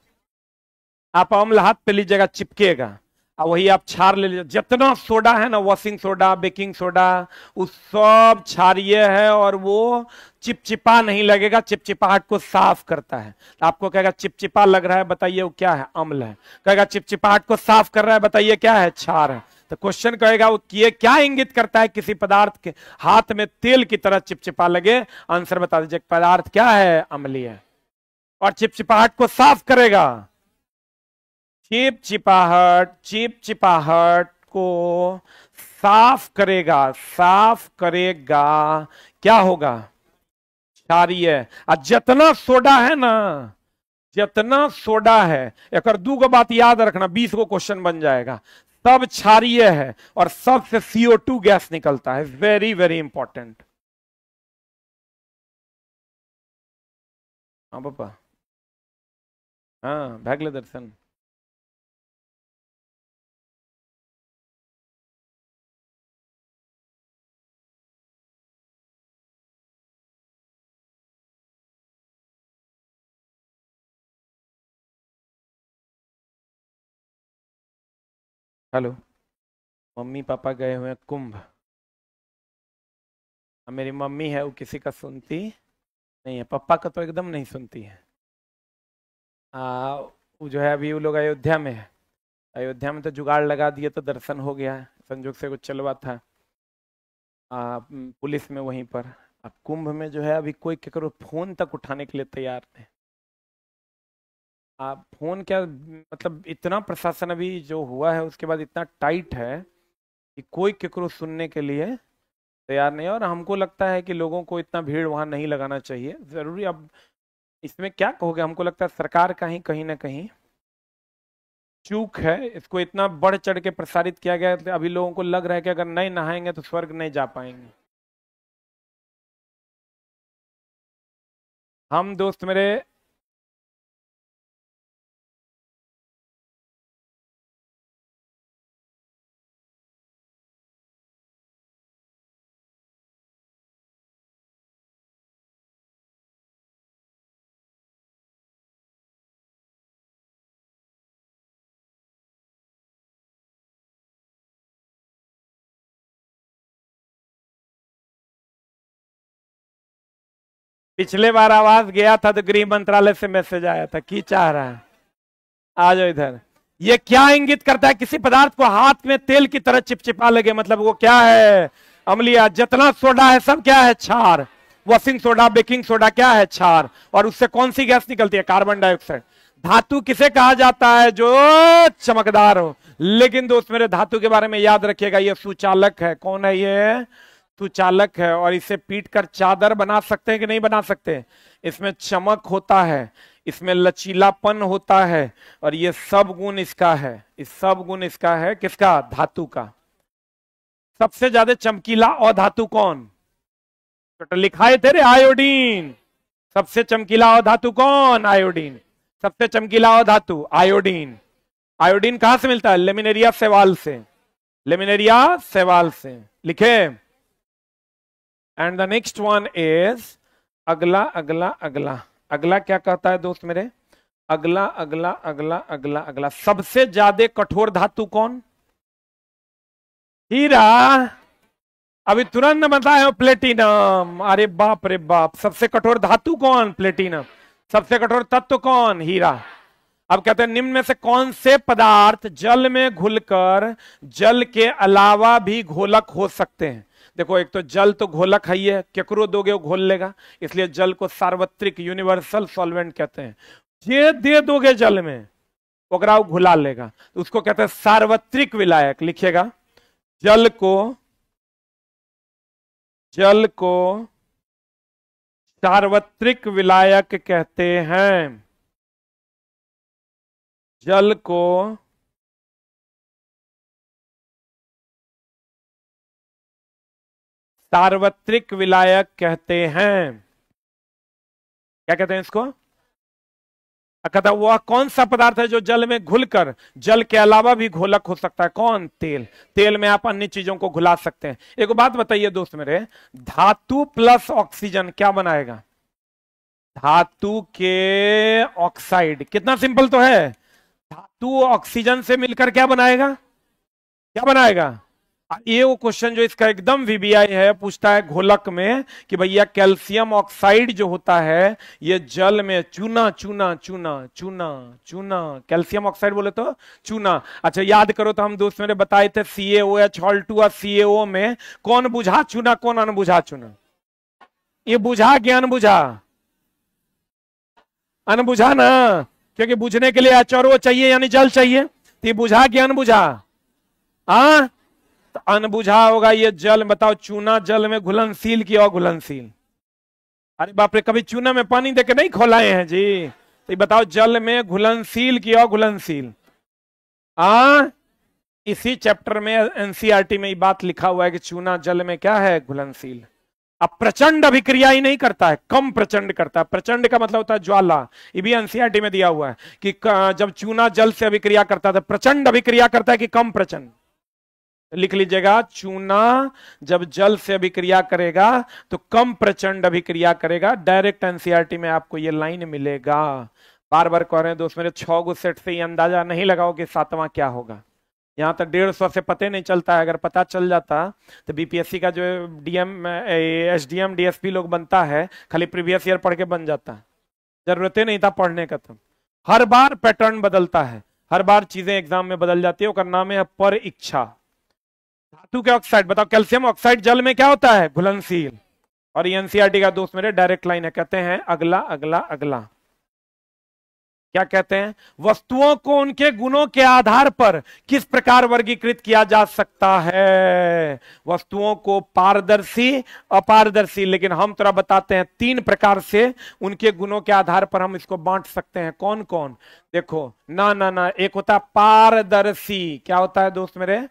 आप अम्ल हाथ पे लीजिएगा, चिपकेगा। और वही आप क्षार ले लीजिए, जितना सोडा है ना, वॉशिंग सोडा, बेकिंग सोडा, उस सब क्षारीय है और वो चिपचिपा नहीं लगेगा, चिपचिपाहट को साफ करता है। तो आपको कहेगा चिपचिपा लग रहा है, बताइए वो क्या है? अम्ल है। कहेगा चिपचिपाहट को साफ कर रहा है, बताइए क्या है? क्षार है। तो क्वेश्चन कहेगा वो ये क्या इंगित करता है किसी पदार्थ के हाथ में तेल की तरह चिपचिपा लगे? आंसर बता दीजिए, पदार्थ क्या है? अम्लीय। और चिपचिपाहट को साफ करेगा। चिपचिपाहट, चिपचिपाहट को साफ करेगा, साफ करेगा। क्या होगा? क्षारीय। और जितना सोडा है ना, जितना सोडा है, एक दू गो बात याद रखना, 20 को क्वेश्चन बन जाएगा। सब क्षारीय है और सबसे CO2 गैस निकलता है। Very very important. हाँ पापा, हाँ भागले दर्शन। हेलो। मम्मी पापा गए हुए हैं कुंभ। अब मेरी मम्मी है वो किसी का सुनती नहीं है, पापा का तो एकदम नहीं सुनती है। वो जो है अभी वो लोग अयोध्या में है। अयोध्या में तो जुगाड़ लगा दिए तो दर्शन हो गया है, संजोग से कुछ चलवा था पुलिस में वहीं पर। अब कुंभ में जो है अभी कोई केकरो फोन तक उठाने के लिए तैयार नहीं। आप फोन क्या मतलब इतना प्रशासन अभी जो हुआ है उसके बाद इतना टाइट है कि कोई केकरो सुनने के लिए तैयार नहीं है। और हमको लगता है कि लोगों को इतना भीड़ वहां नहीं लगाना चाहिए जरूरी। अब इसमें क्या कहोगे, हमको लगता है सरकार का ही कहीं ना कहीं चूक है। इसको इतना बढ़ चढ़ के प्रसारित किया गया है, अभी लोगों को लग रहा है कि अगर नहीं नहाएंगे तो स्वर्ग नहीं जा पाएंगे। हम दोस्त मेरे पिछले बार आवाज गया था तो गृह मंत्रालय से मैसेज आया था की चाह रहा है। आ जाओ इधर। ये क्या इंगित करता है, किसी पदार्थ को हाथ में तेल की तरह चिपचिपा लगे, मतलब वो क्या है, अम्लीय। जितना सोडा है सब क्या है, क्षार। वॉशिंग सोडा, बेकिंग सोडा क्या है, क्षार। और उससे कौन सी गैस निकलती है, कार्बन डाइऑक्साइड। धातु किसे कहा जाता है, जो चमकदार हो। लेकिन दोस्त मेरे धातु के बारे में याद रखिएगा, ये सुचालक है। कौन है ये, सुचालक है। और इसे पीट कर चादर बना सकते हैं कि नहीं बना सकते। इसमें चमक होता है, इसमें लचीलापन होता है, और ये सब गुण इसका है। इस सब गुण इसका है, किसका, धातु का। सबसे ज्यादा चमकीला अधातु कौन, तो लिखा है तेरे, आयोडीन। सबसे चमकीला अधातु कौन, आयोडीन। सबसे चमकीला अधातु आयोडीन। आयोडीन कहां से मिलता है, लेमिनेरिया शैवाल से। लेमिनेरिया शैवाल से, लिखे। And the next one is, अगला अगला अगला अगला क्या कहता है दोस्त मेरे, अगला अगला अगला अगला अगला सबसे ज्यादा कठोर धातु कौन, हीरा। अभी तुरंत बताए, प्लेटिनम। अरे बाप रे बाप, सबसे कठोर धातु कौन, प्लेटिनम। सबसे कठोर तत्व कौन, हीरा। अब कहते हैं निम्न में से कौन से पदार्थ जल में घुलकर जल के अलावा भी घोलक हो सकते हैं। देखो, एक तो जल तो घोलक है ही है, केकरो दोगे वो घोल लेगा, इसलिए जल को सार्वत्रिक यूनिवर्सल सॉल्वेंट कहते हैं। जे दे दोगे जल में ओकरा वो घुला लेगा, तो उसको कहते हैं सार्वत्रिक विलायक। लिखिएगा, जल को सार्वत्रिक विलायक कहते हैं। जल को सार्वत्रिक विलायक कहते हैं। क्या कहते हैं इसको, कहता वह कौन सा पदार्थ है जो जल में घुलकर जल के अलावा भी घोलक हो सकता है, कौन, तेल। तेल में आप अन्य चीजों को घुला सकते हैं। एक बात बताइए दोस्त मेरे, धातु प्लस ऑक्सीजन क्या बनाएगा, धातु के ऑक्साइड। कितना सिंपल तो है, धातु ऑक्सीजन से मिलकर क्या बनाएगा, क्या बनाएगा। ये वो क्वेश्चन जो इसका एकदम वीबीआई है, पूछता है घोलक में कि भैया कैल्शियम ऑक्साइड जो होता है ये जल में चूना चूना चूना चूना चूना, कैल्शियम ऑक्साइड बोले तो चूना। अच्छा याद करो तो हम दोस्त मेरे बताए थे CaOH Hal2 और CaO में कौन बुझा चूना, कौन अनबुझा चूना। ये बुझा कि अनबुझा, अनबुझा ना, क्योंकि बुझने के लिए H2O चाहिए यानी जल चाहिए। तो ये बुझा कि अनबुझा, हाँ तो अनबुझा होगा ये जल। बताओ, चूना जल में घुलनशील की अघुलनशील। अरे बाप रे, कभी चूना में पानी देके नहीं खोलाए हैं जी। तो बताओ जल में घुलनशील की अघुलनशील। इसी चैप्टर में एनसीईआरटी में ये बात लिखा हुआ है कि चूना जल में क्या है, घुलनशील। अब प्रचंड अभिक्रिया ही नहीं करता है, कम प्रचंड करता है। प्रचंड का मतलब होता है ज्वाला। ये भी एनसीईआरटी में दिया हुआ है कि जब चूना जल से अभिक्रिया करता है तो प्रचंड अभिक्रिया करता है कि कम प्रचंड। लिख लीजिएगा, चूना जब जल से अभिक्रिया करेगा तो कम प्रचंड अभिक्रिया करेगा। डायरेक्ट एनसीईआरटी में आपको ये लाइन मिलेगा। बार बार कह रहे हैं दोस्त मेरे, 6 गो सेट से ये अंदाजा नहीं लगाओ कि 7वां क्या होगा। यहाँ तक 150 से पते नहीं चलता है। अगर पता चल जाता तो बीपीएससी का जो डीएम एसडीएम डीएसपी लोग बनता है, खाली प्रीवियस ईयर पढ़ के बन जाता है, जरूरत ही नहीं था पढ़ने का। तो हर बार पैटर्न बदलता है, हर बार चीजें एग्जाम में बदल जाती है। उसका नाम है पर इच्छा। धातु के ऑक्साइड, बताओ कैल्शियम ऑक्साइड जल में क्या होता है? घुलनशील। और एनसीईआरटी का दोस्त मेरे डायरेक्ट लाइन है, कहते हैं अगला अगला अगला। क्या कहते हैं? वस्तुओं को उनके गुणों के आधार पर किस प्रकार वर्गीकृत किया जा सकता है? वस्तुओं को पारदर्शी, अपारदर्शी, लेकिन हम थोड़ा बताते हैं 3 प्रकार से उनके गुणों के आधार पर हम इसको बांट सकते हैं। कौन कौन? देखो, ना ना ना, एक होता है पारदर्शी। क्या होता है दोस्त मेरे?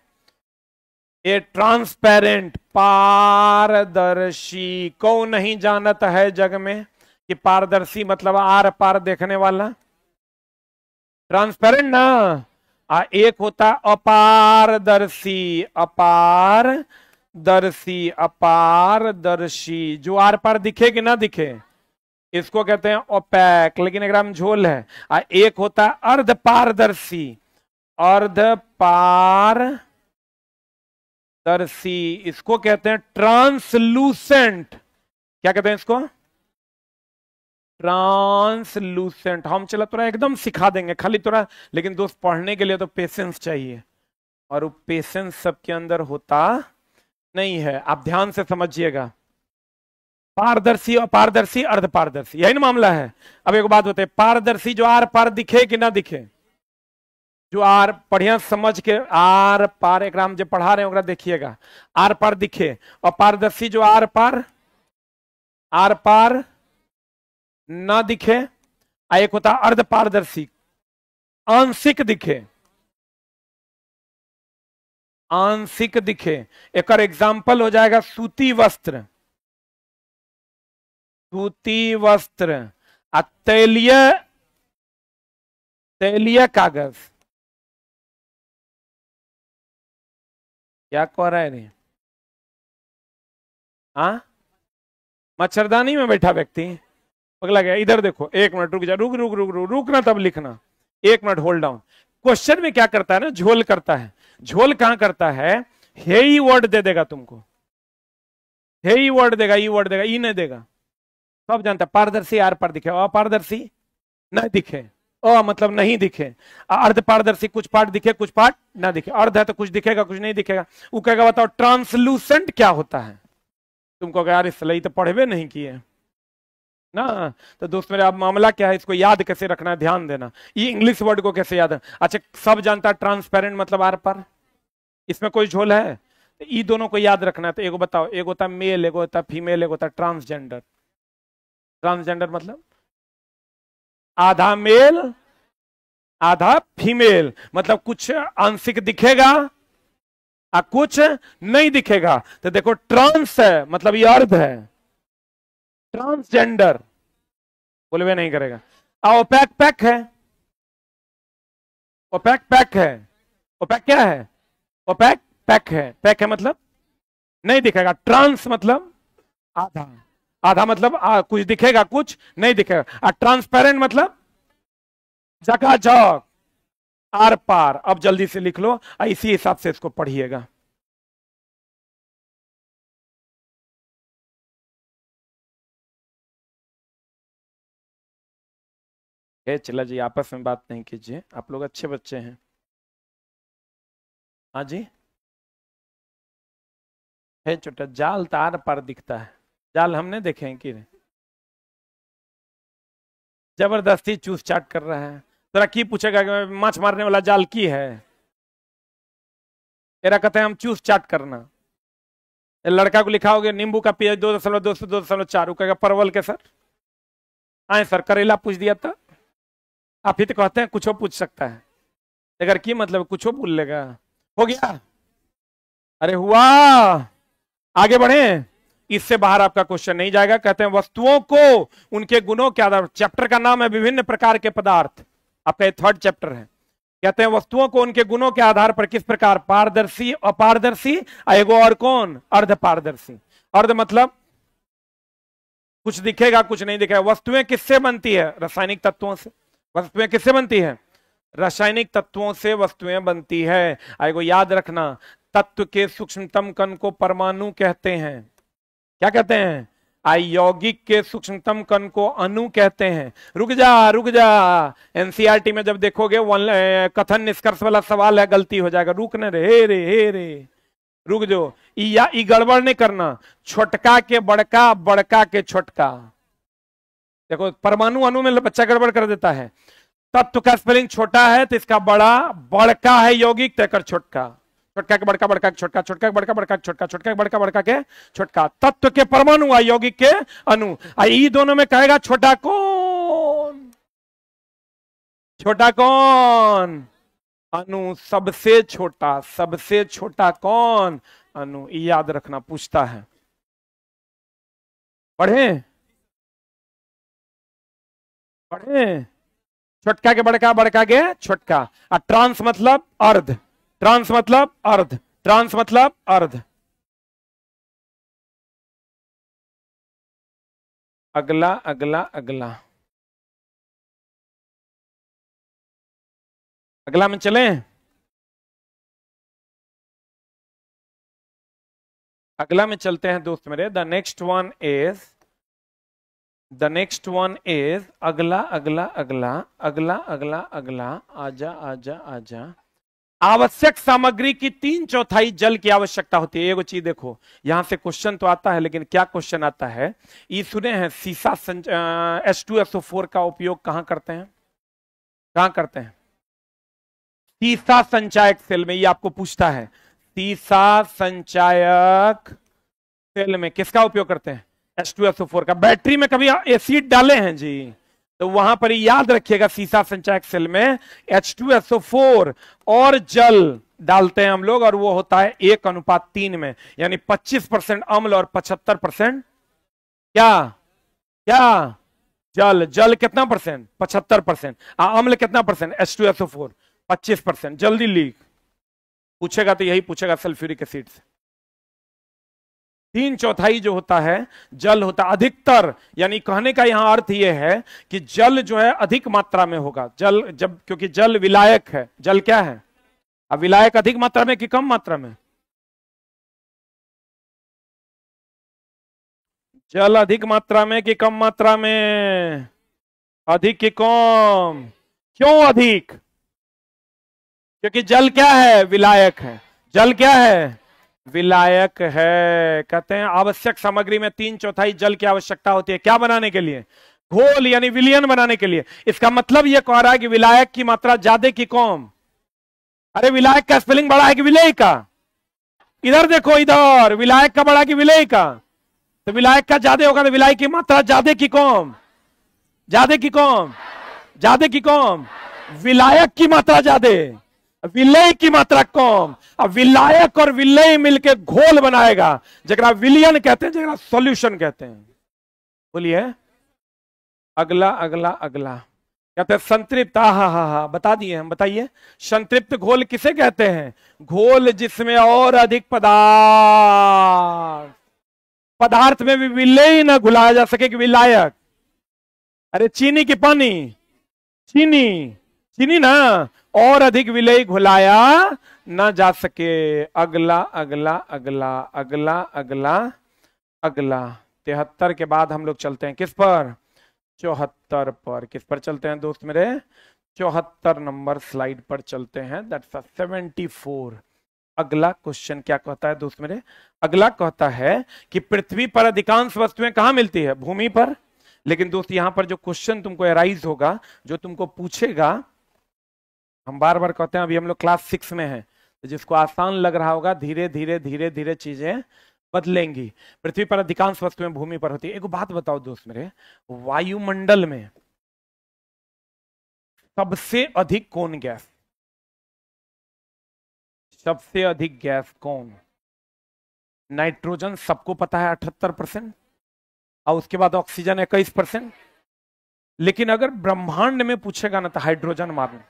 ये ट्रांसपेरेंट, पारदर्शी। कौन नहीं जानता है जग में कि पारदर्शी मतलब आर पार देखने वाला, ट्रांसपेरेंट ना। एक होता अपारदर्शी, अपारदर्शी, अपारदर्शी, जो आर पार दिखे कि ना दिखे, इसको कहते हैं ओपैक, लेकिन एकदम झोल है। एक होता है अर्ध पारदर्शी, अर्ध पारदर्शी, इसको कहते हैं ट्रांसलूसेंट। क्या कहते हैं इसको? ट्रांसलूसेंट। हम चला थोड़ा एकदम सिखा देंगे, खाली थोड़ा, लेकिन दोस्त पढ़ने के लिए तो पेशेंस चाहिए, और वो पेशेंस सबके अंदर होता नहीं है। आप ध्यान से समझिएगा। पारदर्शी, अपारदर्शी, अर्धपारदर्शी, यही ना मामला है। अब एक बात होते, पारदर्शी जो आर पार दिखे कि ना दिखे, जो आर बढ़िया समझ के आर पार, एक राम जो पढ़ा रहे हैं देखिएगा, आर पार दिखे। अपारदर्शी जो आर पार ना दिखे। एक होता अर्ध पारदर्शी, आंशिक दिखे, आंशिक दिखे। एक और एग्जाम्पल हो जाएगा सूती वस्त्र, सूती वस्त्र। तैलीय, तैलीय कागज। क्या कह रहा है रे? हाँ, मच्छरदानी में बैठा व्यक्ति पगला गया। इधर देखो, 1 मिनट रुक जा, रुक रुक रुक रुक रुकना, तब लिखना। 1 मिनट होल्ड डाउन। क्वेश्चन में क्या करता है ना, झोल करता है। झोल कहां करता है? हे ई वर्ड दे देगा तुमको, हे ई वर्ड देगा, ई वर्ड देगा, ई नहीं देगा। सब जानता है पारदर्शी आर पार दिखे, अपारदर्शी नहीं दिखे, मतलब नहीं दिखे। अर्ध पारदर्शी कुछ पार्ट दिखे, कुछ पार्ट ना दिखे। अर्ध है तो कुछ दिखेगा, कुछ नहीं दिखेगा। वो कहेगा बताओ ट्रांसलूसेंट क्या होता है? तुमको यार इसलिए तो पढ़वे नहीं किए ना। तो दोस्त मेरे, अब मामला क्या है, इसको याद कैसे रखना है, ध्यान देना। ये इंग्लिश वर्ड को कैसे याद है? अच्छा, सब जानता है ट्रांसपेरेंट मतलब आर पार, इसमें कोई झोल है? तो ये दोनों को याद रखना है। तो एगो बताओ, एक होता है मेल, एक होता है फीमेल, एक होता है ट्रांसजेंडर। ट्रांसजेंडर मतलब आधा मेल आधा फीमेल, मतलब कुछ आंशिक दिखेगा और कुछ नहीं दिखेगा। तो देखो, ट्रांस है मतलब ये अर्ध है, ट्रांसजेंडर बोलवे नहीं करेगा। ओपैक पैक है, ओपैक पैक है। ओपैक क्या है? ओपैक पैक है। पैक है मतलब नहीं दिखेगा। ट्रांस मतलब आधा, आधा मतलब कुछ दिखेगा कुछ नहीं दिखेगा। और ट्रांसपेरेंट मतलब झकाझक, आर पार। अब जल्दी से लिख लो, इसी हिसाब से इसको पढ़िएगा। चला जी, आपस में बात नहीं कीजिए, आप लोग अच्छे बच्चे हैं। हाँ जी, है छोटा जाल तार पर दिखता है, जाल हमने देखे हैं कि जबरदस्ती चूस चाट कर रहा है। तेरा की पूछेगा कि माछ मारने वाला जाल की है? तेरा कहते हैं हम चूस चाट करना। लड़का को लिखा होगा नींबू का पीएच 2.2 से 2.4, कहेगा परवल के सर। आए सर, करेला पूछ दिया था। आप ही तो कहते हैं कुछ पूछ सकता है, अगर की मतलब कुछ बोल लेगा। हो गया? अरे हुआ, आगे बढ़े। इससे बाहर आपका क्वेश्चन नहीं जाएगा। कहते हैं वस्तुओं को उनके गुणों के आधार, चैप्टर का नाम है विभिन्न प्रकार के पदार्थ, आपका ये 3rd चैप्टर है। कहते हैं वस्तुओं को उनके गुणों के आधार पर किस प्रकार पारदर्शी, अपारदर्शी, एगो और कौन अर्ध पारदर्शी। अर्ध मतलब कुछ दिखेगा कुछ नहीं दिखेगा। वस्तुएं किससे बनती है? रासायनिक तत्वों से। वस्तुएं किससे बनती है? रासायनिक तत्वों से वस्तुएं बनती है। आइए याद रखना, तत्व के सूक्ष्मतम कण को परमाणु कहते हैं। क्या कहते हैं? यौगिक के सूक्ष्मतम कण को अणु कहते हैं। रुक जा, एनसीईआरटी में जब देखोगे कथन निष्कर्ष वाला सवाल है, गलती हो जाएगा। रुक न रे, हे रे रुक जो, या ई गड़बड़ नहीं करना। छोटका के बड़का, बड़का के छोटका। देखो परमाणु अणु में बच्चा गड़बड़ कर देता है। तत्व का स्पेलिंग छोटा है तो इसका बड़ा, बड़का है यौगिक तकर छोटका, छोटका के बड़का, बड़का के छोटका, छोटका के बड़का, बड़का के छोटका, छोटका के बड़का, बड़का के छोटका। तत्व के परमाणु, यौगिक के अणु। ई दोनों में कहेगा छोटा कौन? छोटा कौन? अणु। सबसे छोटा, सबसे छोटा कौन? अणु। याद रखना, पूछता है। पढ़े पढ़े। छोटका के बड़का, बड़का के छोटका। ट्रांस मतलब अर्ध, ट्रांस मतलब अर्ध, ट्रांस मतलब अर्ध। अगला अगला अगला अगला में चलें। अगला में चलते हैं दोस्त मेरे। द नेक्स्ट वन इज अगला अगला अगला अगला अगला अगला। आजा आजा आजा। आवश्यक सामग्री की 3/4 जल की आवश्यकता होती है। एगो चीज देखो, यहां से क्वेश्चन तो आता है, लेकिन क्या क्वेश्चन आता है? ये सुने हैं सीसा H2SO4 का उपयोग कहां करते हैं? कहां करते हैं? सीसा संचायक सेल में। ये आपको पूछता है, सीसा संचायक सेल में किसका उपयोग करते हैं? H2SO4 का। बैटरी में कभी एसिड डाले हैं जी, तो वहां पर याद रखिएगा, सीसा संचायक सेल में H2SO4 और जल डालते हैं हम लोग, और वो होता है 1:3 में, यानी 25% अम्ल और 75% क्या क्या? जल। जल कितना परसेंट? 75%। अम्ल कितना परसेंट? H2SO4 25%। जल्दी लीक पूछेगा तो यही पूछेगा सल्फ्यूरिक एसिड से। 3/4 जो होता है जल होता है। अधिकतर, यानी कहने का यहां अर्थ यह है कि जल जो है अधिक मात्रा में होगा। जल जब, क्योंकि जल विलायक है। जल क्या है? अब विलायक अधिक मात्रा में कि कम मात्रा में? जल अधिक मात्रा में कि कम मात्रा में? अधिक कि कम? क्यों अधिक? क्योंकि जल क्या है? विलायक है। जल क्या है? विलायक है। कहते हैं आवश्यक सामग्री में 3/4 जल की आवश्यकता होती है। क्या बनाने के लिए? घोल, यानी विलयन बनाने के लिए। इसका मतलब यह कह रहा है कि विलायक की मात्रा ज्यादा की कम? अरे विलायक का स्पेलिंग बड़ा है कि विलेय का? इधर देखो, इधर विलायक का बड़ा कि विलेय का? तो विलायक का ज्यादा होगा तो विलायक की मात्रा ज्यादा की कम? ज्यादा की कम? ज्यादा की कम? विलायक की मात्रा ज्यादा, विलय की मात्रा कम। अब विलायक और विलय मिलके घोल बनाएगा, जगरा विलियन कहते हैं, जगरा सॉल्यूशन कहते हैं। बोलिए। अगला अगला अगला कहते हैं संतृप्त। हा बता दिए हम, बताइए। संतृप्त घोल किसे कहते हैं? घोल जिसमें और अधिक पदार्थ में भी विलय न घुलाया जा सके कि विलायक। अरे चीनी की पानी, चीनी ना, और अधिक विलय घुलाया ना जा सके। अगला अगला अगला अगला अगला अगला। 73 के बाद हम लोग चलते हैं किस पर? 74 पर। किस पर चलते हैं दोस्त मेरे? 74 नंबर स्लाइड पर चलते हैं। दैट्स 74। अगला क्वेश्चन क्या कहता है दोस्त मेरे? अगला कहता है कि पृथ्वी पर अधिकांश वस्तुएं कहां मिलती है? भूमि पर। लेकिन दोस्त यहां पर जो क्वेश्चन तुमको एराइज होगा, जो तुमको पूछेगा, हम बार बार कहते हैं अभी हम लोग क्लास 6 में हैं, तो जिसको आसान लग रहा होगा, धीरे धीरे धीरे धीरे चीजें बदलेंगी। पृथ्वी पर अधिकांश वस्तुएं भूमि पर होती है। एक बात बताओ दोस्त मेरे, वायुमंडल में सबसे अधिक कौन गैस? सबसे अधिक गैस कौन? नाइट्रोजन सबको पता है 78%, और उसके बाद ऑक्सीजन 21%। लेकिन अगर ब्रह्मांड में पूछेगा ना तो हाइड्रोजन मारना।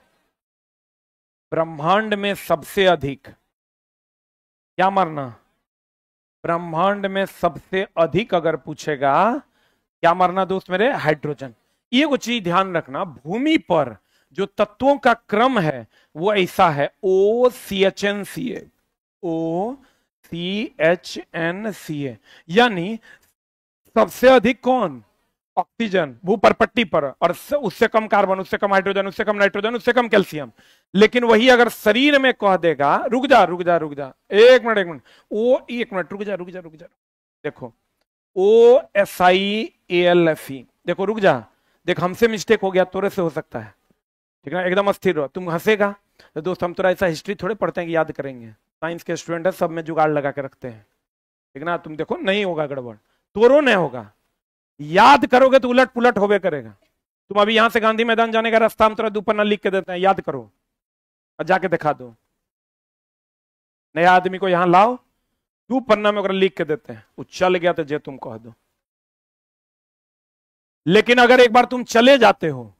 ब्रह्मांड में सबसे अधिक क्या मारना? ब्रह्मांड में सबसे अधिक अगर पूछेगा क्या मारना दोस्त मेरे? हाइड्रोजन। ये कुछ चीज ध्यान रखना, भूमि पर जो तत्वों का क्रम है वो ऐसा है, OCHNCA, OCHNCA, यानी सबसे अधिक कौन? ऑक्सीजन भूपर्पट्टी पर, और उससे कम कार्बन, उससे कम हाइड्रोजन, उससे कम नाइट्रोजन, उससे कम कैल्शियम। लेकिन वही अगर शरीर में कह देगा, रुक जा रुक जा रुक जा, एक मिनट एक मिनट, रुक जा रुक जा रुक जा, देखो OSIALFE, देखो रुक जा, देख हमसे मिस्टेक हो गया, तोरे से हो सकता है, ठीक है, एकदम अस्थिर रहो। तुम हंसेगा तो दोस्त हम तो ऐसा हिस्ट्री थोड़े पढ़ते हैं कि याद करेंगे, साइंस के स्टूडेंट है, सब में जुगाड़ लगा के रखते हैं, ठीक ना। तुम देखो नहीं होगा गड़बड़, तोरो नहीं होगा, याद करोगे तो उलट पुलट होवे करेगा। तुम अभी यहां से गांधी मैदान जाने का रास्ता हम तुरंत ऊपर ना लिख के देते हैं, याद करो और जाके दिखा दो। नया आदमी को यहां लाओ, 2 पन्ना में अगर लिख के देते हैं, वो चल गया तो जे तुम कह दो। लेकिन अगर एक बार तुम चले जाते हो,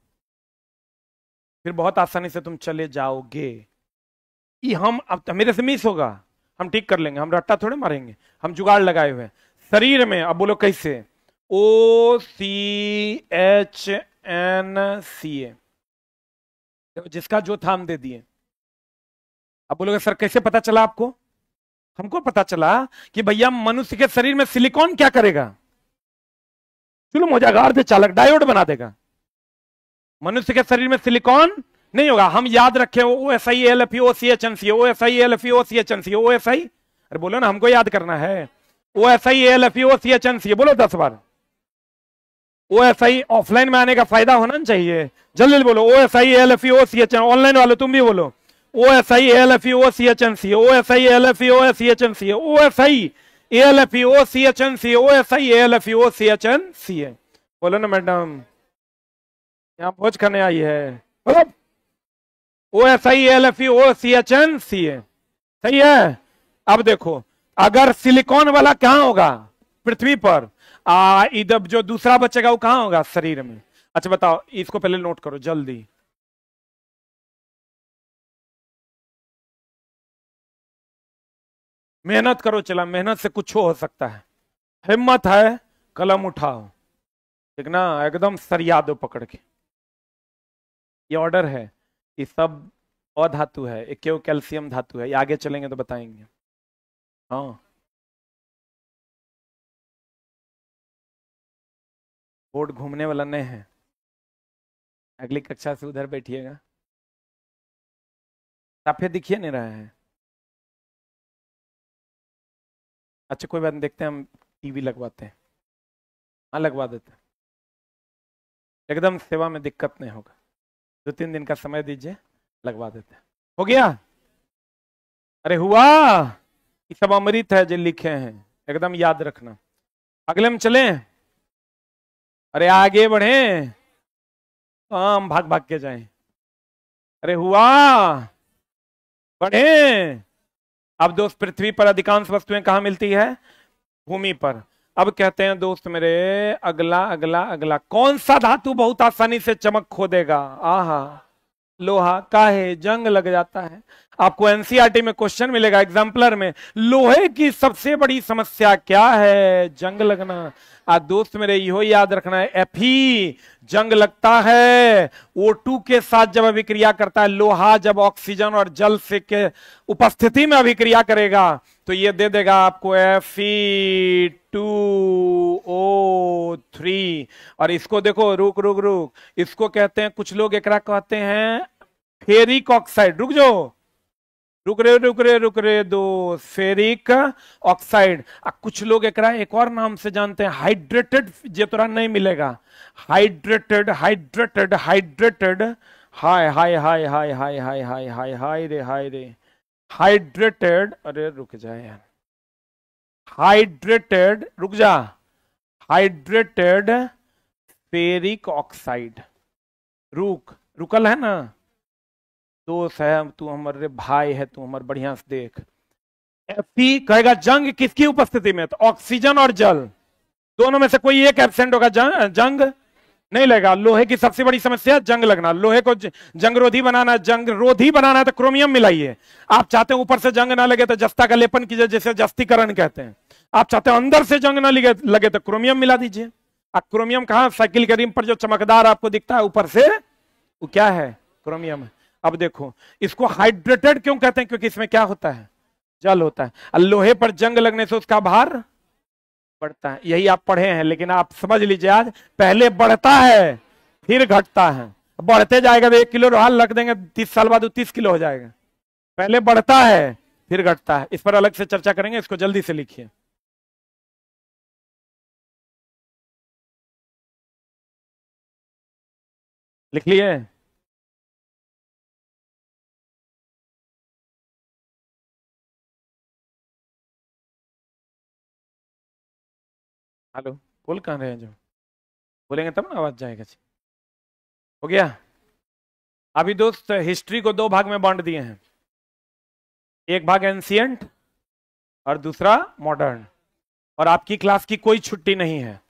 फिर बहुत आसानी से तुम चले जाओगे। ये हम अब मेरे से मिस होगा, हम ठीक कर लेंगे, हम रट्टा थोड़े मारेंगे, हम जुगाड़ लगाए हुए हैं शरीर में। अब बोलो कैसे? OCHNCA, जिसका जो था हम दे दिए। अब बोलोगे सर कैसे पता चला आपको? हमको पता चला कि भैया मनुष्य के शरीर में सिलिकॉन क्या करेगा? चलो मोजागार से चालक डायोड बना देगा। मनुष्य के शरीर में सिलिकॉन नहीं होगा। हम याद रखें OSIALFE OCHNCA, OSIALFE OCHNCA, OSI, अरे बोलो ना, हमको याद करना है। OSIALFE OCHNCA बोलो 10 बार। OSI ऑफलाइन में आने का फायदा होना चाहिए, जल्दी जल्दी बोलो। OSIALFE OCHNCA, ऑनलाइन वाले तुम भी बोलो। OSIALFE OCHNCA, OSIALFE OCHNCA, OSIALFE OCHNCA, OSIALFE OCHNCA, बोलो ना मैडम, यहां भोज करने आई है। OSIALFE OCHNCA, सही है। अब देखो, अगर सिलिकॉन वाला कहां होगा? पृथ्वी पर। इधर जो दूसरा बचेगा वो कहां होगा? शरीर में। अच्छा बताओ, इसको पहले नोट करो जल्दी। मेहनत करो, चला, मेहनत से कुछ हो सकता है। हिम्मत है, कलम उठाओ, ठीक ना, एकदम सरिया दो पकड़ के। ये ऑर्डर है, ये सब अधातु है, एक केवल कैल्शियम धातु है। ये आगे चलेंगे तो बताएंगे। हाँ, बोर्ड घूमने वाला नहीं है, अगली कक्षा से उधर बैठिएगा। साफे दिखिए नहीं रहा है। अच्छा कोई बात नहीं, देखते हैं, हम टीवी लगवाते हैं। हाँ लगवा देते हैं, एकदम सेवा में दिक्कत नहीं होगा। 2-3 दिन का समय दीजिए, लगवा देते हैं। हो गया? अरे हुआ? ये सब अमृत है जो लिखे हैं, एकदम याद रखना। अगले में चले, अरे आगे बढ़े, हम भाग भाग के जाएं। अरे हुआ, बढ़े। अब दोस्त, पृथ्वी पर अधिकांश वस्तुएं कहां मिलती है? भूमि पर। अब कहते हैं दोस्त मेरे, अगला अगला अगला, कौन सा धातु बहुत आसानी से चमक खो देगा? आहा, लोहा। काहे? जंग लग जाता है। आपको एनसीईआरटी में क्वेश्चन मिलेगा एग्जाम्पलर में, लोहे की सबसे बड़ी समस्या क्या है? जंग लगना। दोस्त मेरे इहो याद रखना है, Fe जंग लगता है O2 के साथ जब अभिक्रिया करता है। लोहा जब ऑक्सीजन और जल से के उपस्थिति में अभिक्रिया करेगा तो ये दे देगा आपको Fe2O3। और इसको देखो, रुक रुक रुक, इसको कहते हैं, कुछ लोग एकरा कहते हैं फेरिक ऑक्साइड। रुक जाओ, रुक रे दो, फेरिक ऑक्साइड। कुछ लोग एकरा एक और नाम से जानते हैं, हाइड्रेटेड। जे तोरा नहीं मिलेगा, हाइड्रेटेड हाइड्रेटेड हाइड्रेटेड, हाय हाय हाय हाय हाय हाय हाय हाय हाय रे हाय रे, हाइड्रेटेड। अरे रुक जाए यार, हाइड्रेटेड, रुक जा, हाइड्रेटेड फेरिक ऑक्साइड। रुकल है ना, दोस्त है तू, हमारे भाई है तू, हमारे, बढ़िया से देख। Fe कहेगा जंग किसकी उपस्थिति में? तो ऑक्सीजन और जल दोनों में से कोई एक एब्सेंट होगा, जंग नहीं लगेगा। लोहे की सबसे बड़ी समस्या जंग लगना। लोहे को जंग रोधी बनाना है तो क्रोमियम मिलाइए। आप चाहते हैं ऊपर से जंग ना लगे तो जस्ता का लेपन कीजिए, जैसे जस्तीकरण कहते हैं। आप चाहते हैं अंदर से जंग ना लगे तो क्रोमियम मिला दीजिए। क्रोमियम कहां? साइकिल के रिम पर जो चमकदार आपको दिखता है ऊपर से, वो क्या है? क्रोमियम है। अब देखो इसको हाइड्रेटेड क्यों कहते हैं, क्योंकि इसमें क्या होता है, जल होता है। और लोहे पर जंग लगने से उसका भार बढ़ता है, यही आप पढ़े हैं। लेकिन आप समझ लीजिए आज पहले बढ़ता है फिर घटता है। बढ़ते जाएगा तो 1 किलो लोहा रख देंगे, 30 साल बाद वो 30 किलो हो जाएगा। पहले बढ़ता है फिर घटता है। इस पर अलग से चर्चा करेंगे, इसको जल्दी से लिखिए। लिख लिए? हेलो, बोल कहाँ रहे हैं? जो बोलेंगे तब ना आवाज जाएगा। हो गया? अभी दोस्त हिस्ट्री को 2 भाग में बांट दिए हैं, एक भाग एंशियंट और दूसरा मॉडर्न। और आपकी क्लास की कोई छुट्टी नहीं है,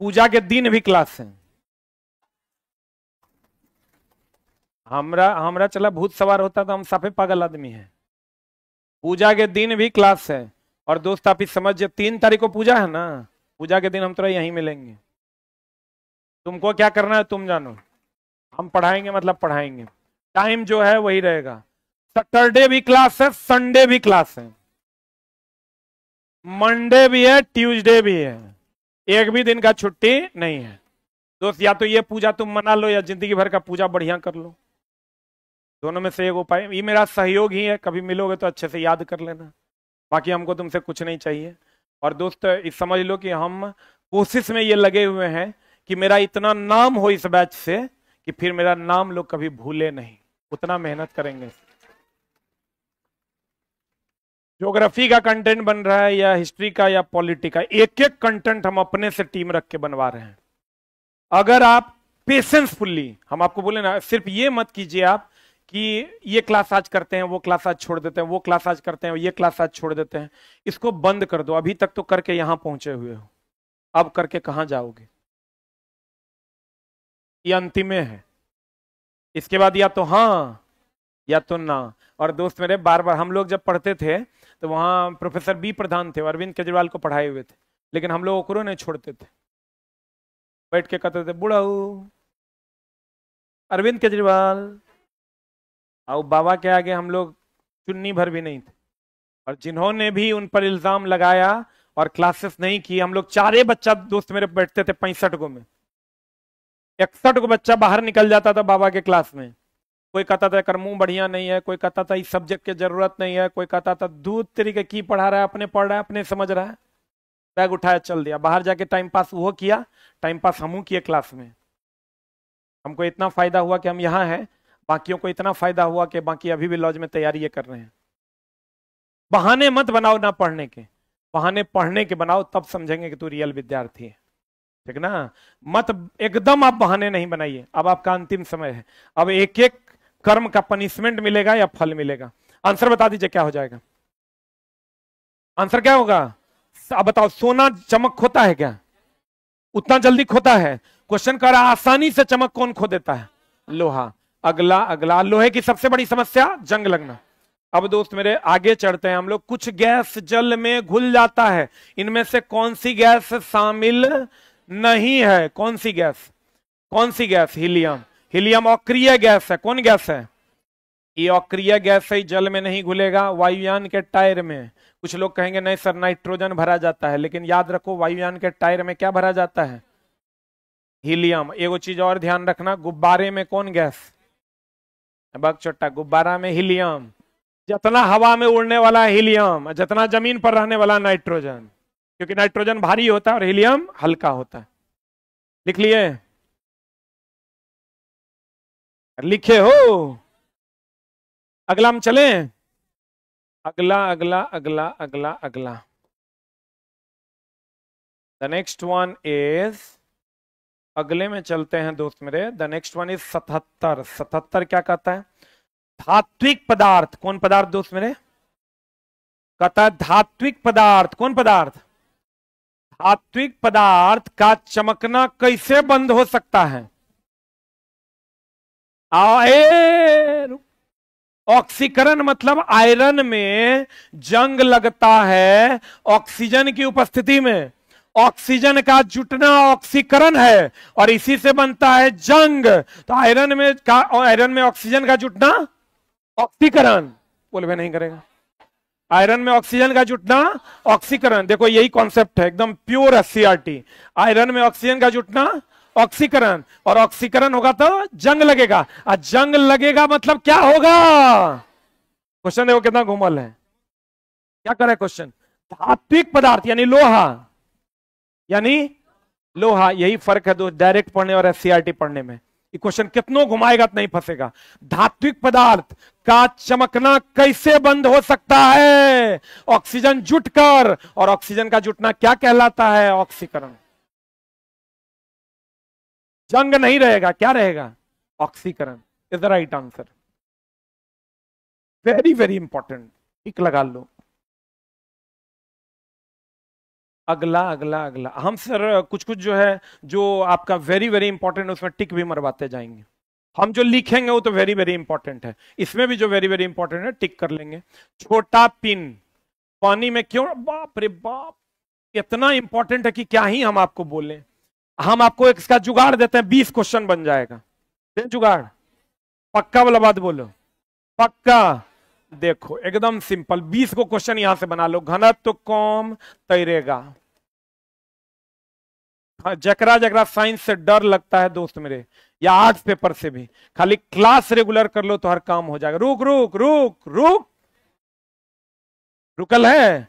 पूजा के दिन भी क्लास है। हमरा चला भूत सवार होता तो हम साफे पागल आदमी है। पूजा के दिन भी क्लास है। और दोस्त आप ही समझिए 3 तारीख को पूजा है ना, पूजा के दिन हम तो यहीं मिलेंगे। तुमको क्या करना है तुम जानो, हम पढ़ाएंगे मतलब पढ़ाएंगे। टाइम जो है वही रहेगा। सैटरडे भी क्लास है, संडे भी क्लास है, मंडे भी है, ट्यूसडे भी है, एक भी दिन का छुट्टी नहीं है। दोस्त या तो ये पूजा तुम मना लो या जिंदगी भर का पूजा बढ़िया कर लो, दोनों में से एक उपाय। ये मेरा सहयोग ही है, कभी मिलोगे तो अच्छे से याद कर लेना, बाकी हमको तुमसे कुछ नहीं चाहिए। और दोस्त इस समझ लो कि हम कोशिश में ये लगे हुए हैं कि मेरा इतना नाम हो इस बैच से कि फिर मेरा नाम लोग कभी भूले नहीं, उतना मेहनत करेंगे। ज्योग्राफी का कंटेंट बन रहा है या हिस्ट्री का या पॉलिटी का, एक एक कंटेंट हम अपने से टीम रख के बनवा रहे हैं। अगर आप पेशेंसफुली, हम आपको बोले ना, सिर्फ ये मत कीजिए आप कि ये क्लास आज करते हैं, वो क्लास आज छोड़ देते हैं, वो क्लास आज करते हैं, ये क्लास आज छोड़ देते हैं। इसको बंद कर दो। अभी तक तो करके यहां पहुंचे हुए हो, अब करके कहां जाओगे? ये अंतिम है, इसके बाद या तो हाँ या तो ना। और दोस्त मेरे बार बार हम लोग जब पढ़ते थे तो वहां प्रोफेसर बी प्रधान थे, अरविंद केजरीवाल को पढ़ाए हुए थे, लेकिन हम लोग ओकरो नहीं छोड़ते थे। बैठ के कहते थे बुढ़ाऊ अरविंद केजरीवाल, और बाबा के आगे हम लोग चुन्नी भर भी नहीं थे। और जिन्होंने भी उन पर इल्जाम लगाया और क्लासेस नहीं की, हम लोग 4 बच्चा दोस्त मेरे बैठते थे 65 को में, 61 को बच्चा बाहर निकल जाता था बाबा के क्लास में। कोई कहता था कर मुंह बढ़िया नहीं है, कोई कहता था इस सब्जेक्ट की जरूरत नहीं है, कोई कहता था दूध तरीके की पढ़ा रहा है, अपने पढ़ रहा है, अपने समझ रहा है। बैग उठाया चल दिया बाहर, जाके टाइम पास वो किया, टाइम पास हमू किए क्लास में। हमको इतना फायदा हुआ कि हम यहाँ हैं, बाकियों को इतना फायदा हुआ कि बाकी अभी भी लॉज में तैयारी ये कर रहे हैं। बहाने मत बनाओ ना पढ़ने के, बहाने पढ़ने के बनाओ, तब समझेंगे कि तू रियल विद्यार्थी है, ठीक ना? मत एकदम आप बहाने नहीं बनाइए। अब आपका अंतिम समय है, अब एक एक कर्म का पनिशमेंट मिलेगा या फल मिलेगा। आंसर बता दीजिए क्या हो जाएगा? आंसर क्या होगा? अब बताओ, सोना चमक खोता है क्या? उतना जल्दी खोता है? क्वेश्चन कर रहा आसानी से चमक कौन खो देता है? लोहा। अगला अगला, लोहे की सबसे बड़ी समस्या जंग लगना। अब दोस्त मेरे आगे चढ़ते हैं हम लोग। कुछ गैस जल में घुल जाता है, इनमें से कौन सी गैस शामिल नहीं है? कौन सी गैस? कौन सी गैस? हीलियम। हीलियम अक्रिय गैस है। कौन गैस है ये? अक्रिय गैस है, जल में नहीं घुलेगा। वायुयान के टायर में, कुछ लोग कहेंगे नहीं सर नाइट्रोजन भरा जाता है, लेकिन याद रखो वायुयान के टायर में क्या भरा जाता है? हीलियम। एगो चीज और ध्यान रखना, गुब्बारे में कौन गैस? बग छोटा, गुब्बारा में हीलियम। जितना हवा में उड़ने वाला हीलियम, जितना जमीन पर रहने वाला नाइट्रोजन, क्योंकि नाइट्रोजन भारी होता है और हीलियम हल्का होता है। लिख लिए? लिखे हो? अगला हम चले, अगला अगला अगला अगला अगला। द नेक्स्ट वन इज, अगले में चलते हैं दोस्त मेरे। The next one is 77। 77 क्या कहता है? धात्विक पदार्थ। कौन पदार्थ दोस्त मेरे? कहता है धात्विक पदार्थ। कौन पदार्थ? धात्विक पदार्थ का चमकना कैसे बंद हो सकता है? ऑक्सीकरण मतलब आयरन में जंग लगता है ऑक्सीजन की उपस्थिति में। ऑक्सीजन का जुटना ऑक्सीकरण है और इसी से बनता है जंग। तो आयरन में ऑक्सीजन का जुटना ऑक्सीकरण। बोले भाई नहीं करेगा। आयरन में ऑक्सीजन का जुटना ऑक्सीकरण। देखो यही कॉन्सेप्ट है, एकदम प्योर एससीईआरटी। आयरन में ऑक्सीजन का जुटना ऑक्सीकरण, और ऑक्सीकरण होगा तो जंग लगेगा, और जंग लगेगा मतलब क्या होगा? क्वेश्चन देखो कितना घुमल है। क्या कर रहा है क्वेश्चन? धात्विक पदार्थ यानी लोहा, यही फर्क है दो डायरेक्ट पढ़ने और एससीईआरटी पढ़ने में। ये क्वेश्चन कितनों घुमाएगा तो नहीं फंसेगा। धात्विक पदार्थ का चमकना कैसे बंद हो सकता है? ऑक्सीजन जुटकर, और ऑक्सीजन का जुटना क्या कहलाता है? ऑक्सीकरण। जंग नहीं रहेगा, क्या रहेगा? ऑक्सीकरण is the right answer. Very very important, tick लगा लो। अगला अगला अगला हम सर कुछ कुछ जो है, जो आपका वेरी वेरी इंपॉर्टेंट, उसमें टिक भी मरवाते जाएंगे। हम जो लिखेंगे वो तो वेरी वेरी इंपॉर्टेंट है, इसमें भी जो वेरी वेरी इंपॉर्टेंट है टिक कर लेंगे। छोटा पिन पानी में क्यों? बाप रे बाप, इतना इंपॉर्टेंट है कि क्या ही हम आपको बोले। हम आपको एक इसका जुगाड़ देते हैं, 20 क्वेश्चन बन जाएगा। जुगाड़ पक्का वाला बात बोलो, पक्का। देखो एकदम सिंपल, 20 को क्वेश्चन यहां से बना लो। घनत्व तो कम तैरेगा। जकरा जकरा साइंस से डर लगता है दोस्त मेरे, या आर्ट्स पेपर से भी, खाली क्लास रेगुलर कर लो तो हर काम हो जाएगा। रुक रुक रुक रुक, रुकल है।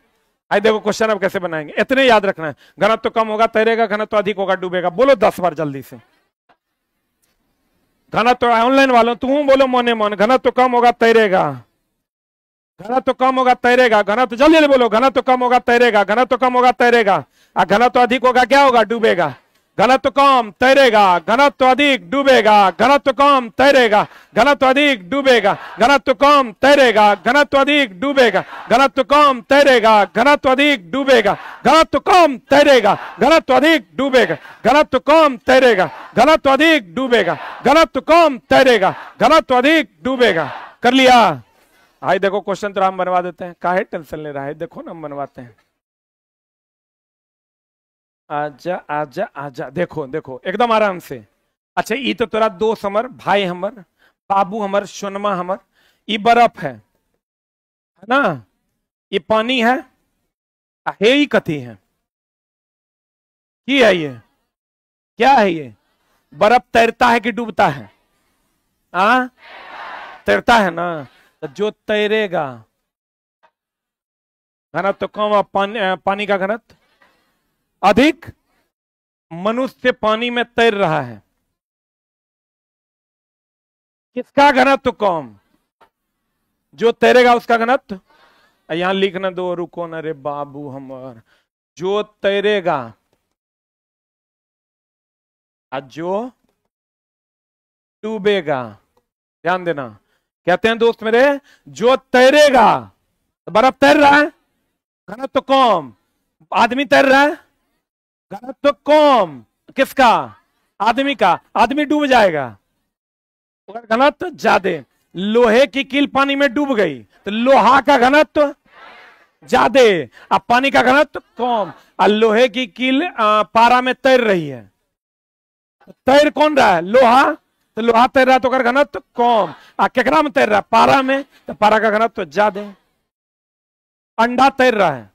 आई देखो क्वेश्चन अब कैसे बनाएंगे, इतने याद रखना है। घनत्व तो कम होगा तैरेगा, घनत्व तो अधिक होगा डूबेगा। बोलो 10 बार जल्दी से। घनत्व ऑनलाइन वालों तुम बोलो मोने मन। घनत्व तो कम होगा तैरेगा, घनत्व तो कम होगा तैरेगा। घनत्व जल्दी जल्दी बोलो। घनत्व तो कम होगा तैरेगा, घनत्व तो कम होगा तैरेगा। घनत्व तो अधिक होगा क्या होगा? डूबेगा। घनत्व कम तैरेगा, घनत्व अधिक डूबेगा। घनत्व कम तैरेगा, घनत्व अधिक डूबेगा। घनत्व कम तैरेगा, घनत्व अधिक डूबेगा। घनत्व कम तैरेगा, घनत्व अधिक डूबेगा। घनत्व कम तैरेगा, घनत्व अधिक डूबेगा। घनत्व कम तैरेगा, घनत्व अधिक डूबेगा। घनत्व कम तैरेगा, घनत्व अधिक डूबेगा। कर लिया? हाई देखो क्वेश्चन तो हम बनवा देते हैं, काहे टेंशन ले रहा है? देखो ना हम बनवाते हैं। आजा आजा आजा, देखो देखो एकदम आराम से। अच्छा ये तो तोरा दोस्त हमर, भाई हमर, बाबू हमर, सोनमा हमर। ये बर्फ है ना? ये पानी है, हे ही कथी है? की है ये? क्या है ये? बर्फ तैरता है कि डूबता है? तैरता है ना। तो जो तैरेगा, घनत्व तो कम, पानी का घनत्व अधिक। मनुष्य पानी में तैर रहा है, किसका घनत्व कम? जो तैरेगा उसका घनत्व। यहां लिखना दो, रुको ना रे बाबू हमर। जो तैरेगा और जो डूबेगा, ध्यान देना। कहते हैं दोस्त मेरे, जो तैरेगा, बर्फ तैर रहा है, घनत्व कम। आदमी तैर रहा है, घनत्व कम। किसका? आदमी का। आदमी डूब जाएगा, घनत्व ज्यादा। लोहे की कील पानी में डूब गई तो लोहा का घनत्व ज्यादा, अब पानी का घनत्व कम। और लोहे की कील पारा में तैर रही है, तैर कौन रहा है? लोहा। तो लोहा तैर रहा है तो घनत्व कम। केकरा में तैर रहा है? पारा में, तो पारा का घनत्व ज्यादा। अंडा तैर रहा है,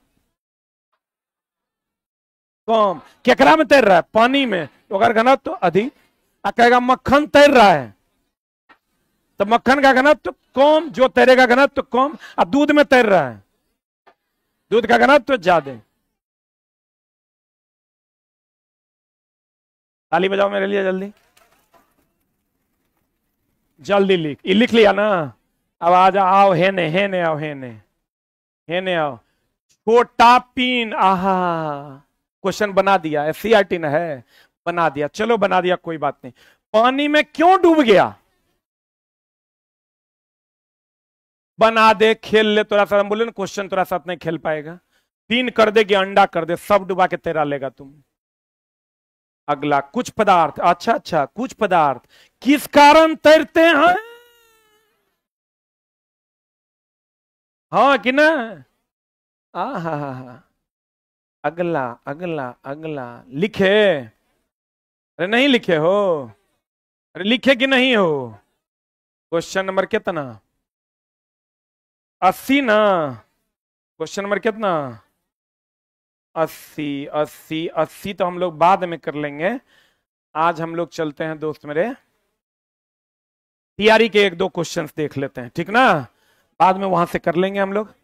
कम। केकरा में तैर रहा है? पानी में, तो घनत्व अधिक। कहेगा मक्खन तैर रहा है, तो मक्खन का घनत्व कम। जो तैरेगा घनत्व कम। अब दूध में तैर रहा है, दूध का घनत्व ज्यादा। ताली बजाओ मेरे लिए जल्दी, जल्दी लिख। ये लिख लिया ना? अब आ जा, आओ हेने आओ, हेने आओ। छोटा पीन, आहा क्वेश्चन बना दिया, एससीईआरटी न है, बना दिया। चलो बना दिया, कोई बात नहीं। पानी में क्यों डूब गया? बना दे, खेल ले। तोरा साथ बोले ना क्वेश्चन तोरा साथ नहीं खेल पाएगा। पीन कर दे कि अंडा कर दे, सब डुबा के तैरा लेगा तुम। अगला, कुछ पदार्थ। अच्छा, कुछ पदार्थ किस कारण तैरते हैं? हाँ कि ना? अगला अगला अगला लिखे? अरे नहीं लिखे हो? अरे लिखे कि नहीं हो? क्वेश्चन नंबर कितना? 80 ना? क्वेश्चन नंबर कितना? 80 80 80 तो हम लोग बाद में कर लेंगे। आज हम लोग चलते हैं दोस्त मेरे, तैयारी के एक दो क्वेश्चंस देख लेते हैं, ठीक ना? बाद में वहां से कर लेंगे हम लोग।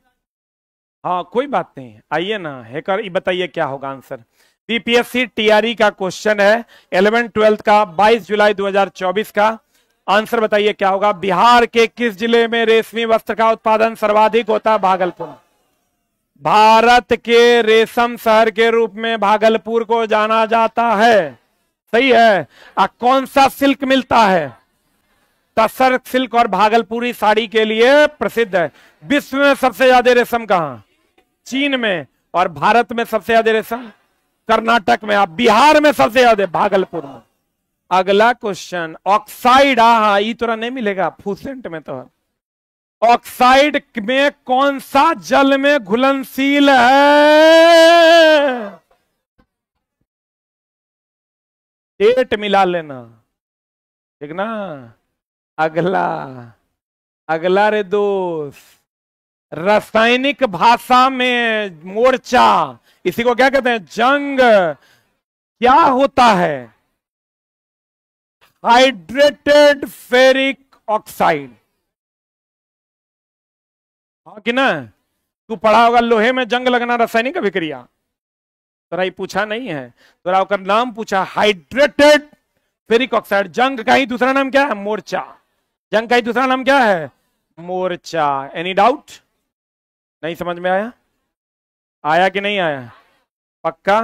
हाँ कोई बात नहीं, आइए ना हैकर, ये बताइए क्या होगा आंसर। बीपीएससी टीआरई का क्वेश्चन है 11 12 का 22 जुलाई 2024 का। आंसर बताइए क्या होगा। बिहार के किस जिले में रेशमी वस्त्र का उत्पादन सर्वाधिक होता है? भागलपुर। भारत के रेशम शहर के रूप में भागलपुर को जाना जाता है, सही है। कौन सा सिल्क मिलता है? तसर सिल्क और भागलपुरी साड़ी के लिए प्रसिद्ध है। विश्व में सबसे ज्यादा रेशम कहां? चीन में। और भारत में सबसे ज्यादा रेशम कर्नाटक में। आप बिहार में सबसे ज्यादा भागलपुर में। अगला क्वेश्चन, ऑक्साइड, हाँ ये तोरा नहीं मिलेगा फूसेंट में। तो ऑक्साइड में कौन सा जल में घुलनशील है? डेट मिला लेना, ठीक ना? अगला अगला रे दोस्त, रासायनिक भाषा में मोर्चा, इसी को क्या कहते हैं? जंग। क्या होता है? हाइड्रेटेड फेरिक ऑक्साइड, हाँ कि ना? तू पढ़ा होगा लोहे में जंग लगना रासायनिक अभिक्रिया, तोरा ये पूछा नहीं है, तोरा का नाम पूछा हाइड्रेटेड फेरिक ऑक्साइड। जंग का ही दूसरा नाम क्या है? मोर्चा। जंग का ही दूसरा नाम क्या है? मोर्चा। Any doubt? नहीं समझ में आया? आया कि नहीं आया? पक्का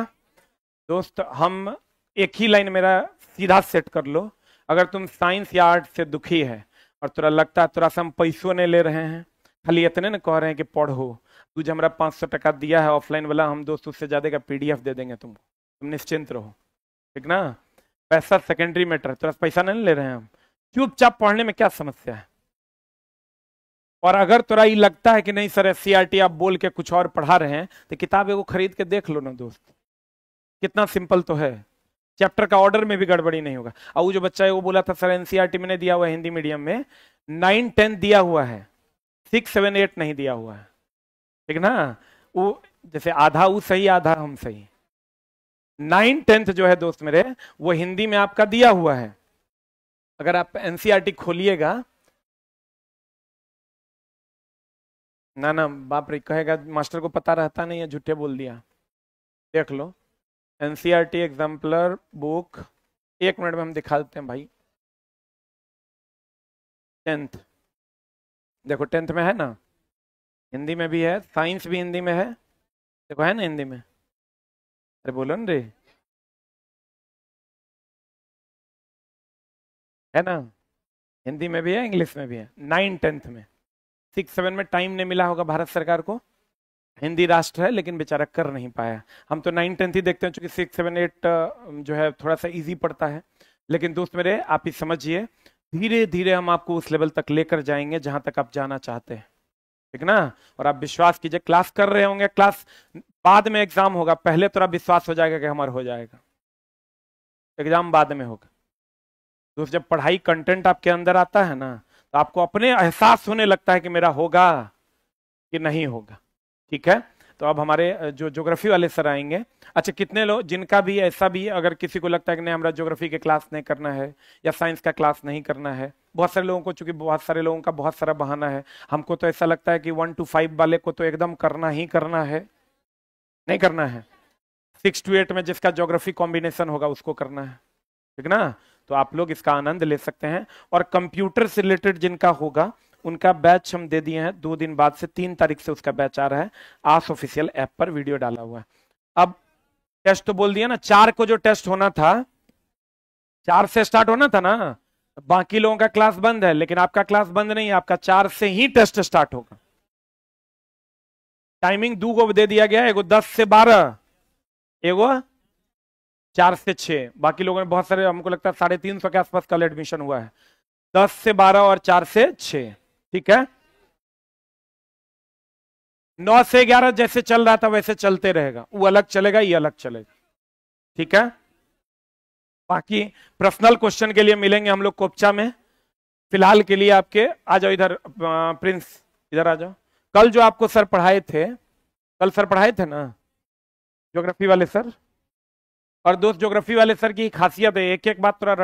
दोस्त? हम एक ही लाइन मेरा सीधा सेट कर लो। अगर तुम साइंस या आर्ट से दुखी है और तुरा लगता है तुरा से हम पैसों नहीं ले रहे हैं, खाली इतने ना कह रहे हैं कि पढ़ो, तुझे हमारा 500 टका दिया है ऑफलाइन वाला, हम दोस्त उससे ज्यादा का पीडीएफ दे देंगे तुमको, तुम निश्चिंत रहो, ठीक ना? पैसा सेकेंडरी मैटर है, तुरा पैसा नहीं ले रहे हैं हम, चुपचाप पढ़ने में क्या समस्या है? और अगर तुरा ये लगता है कि नहीं सर एससीईआरटी आप बोल के कुछ और पढ़ा रहे हैं, तो किताब एगो खरीद के देख लो ना दोस्त, कितना सिंपल तो है। चैप्टर का ऑर्डर में भी गड़बड़ी नहीं होगा। और वो जो बच्चा है वो बोला था सर एनसीईआरटी में नहीं दिया हुआ है, हिंदी मीडियम में 9 10 दिया हुआ है, 6 7 8 नहीं दिया हुआ है, ठीक ना? वो जैसे आधा वो सही आधा हम सही। 9 10 जो है दोस्त मेरे वो हिंदी में आपका दिया हुआ है। अगर आप एनसीईआरटी खोलिएगा ना ना बाप रे, कहेगा मास्टर को पता रहता नहीं है, झूठे बोल दिया। देख लो एनसीईआरटी एग्जाम्पलर बुक, 1 मिनट में हम दिखा देते हैं भाई। 10th देखो, 10th में है ना, हिंदी में भी है, साइंस भी हिंदी में है, देखो है ना हिंदी में। अरे बोलो ना रे, है ना? हिंदी में भी है, इंग्लिश में भी है। 9 10th में, 6 7 में टाइम नहीं मिला होगा भारत सरकार को, हिंदी राष्ट्र है लेकिन बेचारा कर नहीं पाया। हम तो 9 10th ही देखते हैं, चूंकि 6 7 8 जो है थोड़ा सा इजी पड़ता है। लेकिन दोस्त मेरे आप ही समझिए, धीरे धीरे हम आपको उस लेवल तक लेकर जाएंगे जहां तक आप जाना चाहते हैं, ठीक ना? और आप विश्वास कीजिए, क्लास कर रहे होंगे, क्लास बाद में एग्जाम होगा, पहले तो विश्वास हो जाएगा कि हमारा हो जाएगा, एग्जाम बाद में होगा। दोस्त जब पढ़ाई कंटेंट आपके अंदर आता है ना, तो आपको अपने एहसास होने लगता है कि मेरा होगा कि नहीं होगा, ठीक है? तो अब हमारे जो ज्योग्राफी वाले सर आएंगे। अच्छा, कितने लोग जिनका भी ऐसा भी अगर किसी को लगता है कि नहीं हमारा ज्योग्राफी के क्लास नहीं करना है या साइंस का क्लास नहीं करना है, बहुत सारे लोगों को, चूंकि बहुत सारे लोगों का बहुत सारा बहाना है, हमको तो ऐसा लगता है कि 1 to 5 वाले को तो एकदम करना ही करना है, नहीं करना है, 6 to 8 में जिसका ज्योग्राफी कॉम्बिनेशन होगा उसको करना है, ठीक ना? तो आप लोग इसका आनंद ले सकते हैं। और कंप्यूटर से रिलेटेड जिनका होगा उनका बैच हम दे दिए हैं, 2 दिन बाद से 3 तारीख से उसका बैच आ रहा है, आस ऑफिशियल ऐप पर वीडियो डाला हुआ है। अब टेस्ट तो बोल दिया ना, 4 को जो टेस्ट होना था, 4 से स्टार्ट होना था ना, बाकी लोगों का क्लास बंद है, लेकिन आपका क्लास बंद नहीं है, आपका 4 से ही टेस्ट स्टार्ट होगा। टाइमिंग 2 को दे दिया गया, एगो 10 से 12, एगो 4 से 6। बाकी लोगों ने बहुत सारे, हमको लगता है 350 के आसपास कल एडमिशन हुआ है, 10 से 12 और 4 से 6, ठीक है? 9 से 11 जैसे चल रहा था वैसे चलते रहेगा, वो अलग चलेगा, ये अलग चलेगा। ठीक है, बाकी पर्सनल क्वेश्चन के लिए मिलेंगे हम लोग कोपचा में। फिलहाल के लिए आपके आ जाओ इधर, प्रिंस इधर आ जाओ। कल जो आपको सर पढ़ाए थे, कल सर पढ़ाए थे ना ज्योग्राफी वाले सर, और दोस्त ज्योग्राफी वाले सर की खासियत है, एक एक बात थोड़ा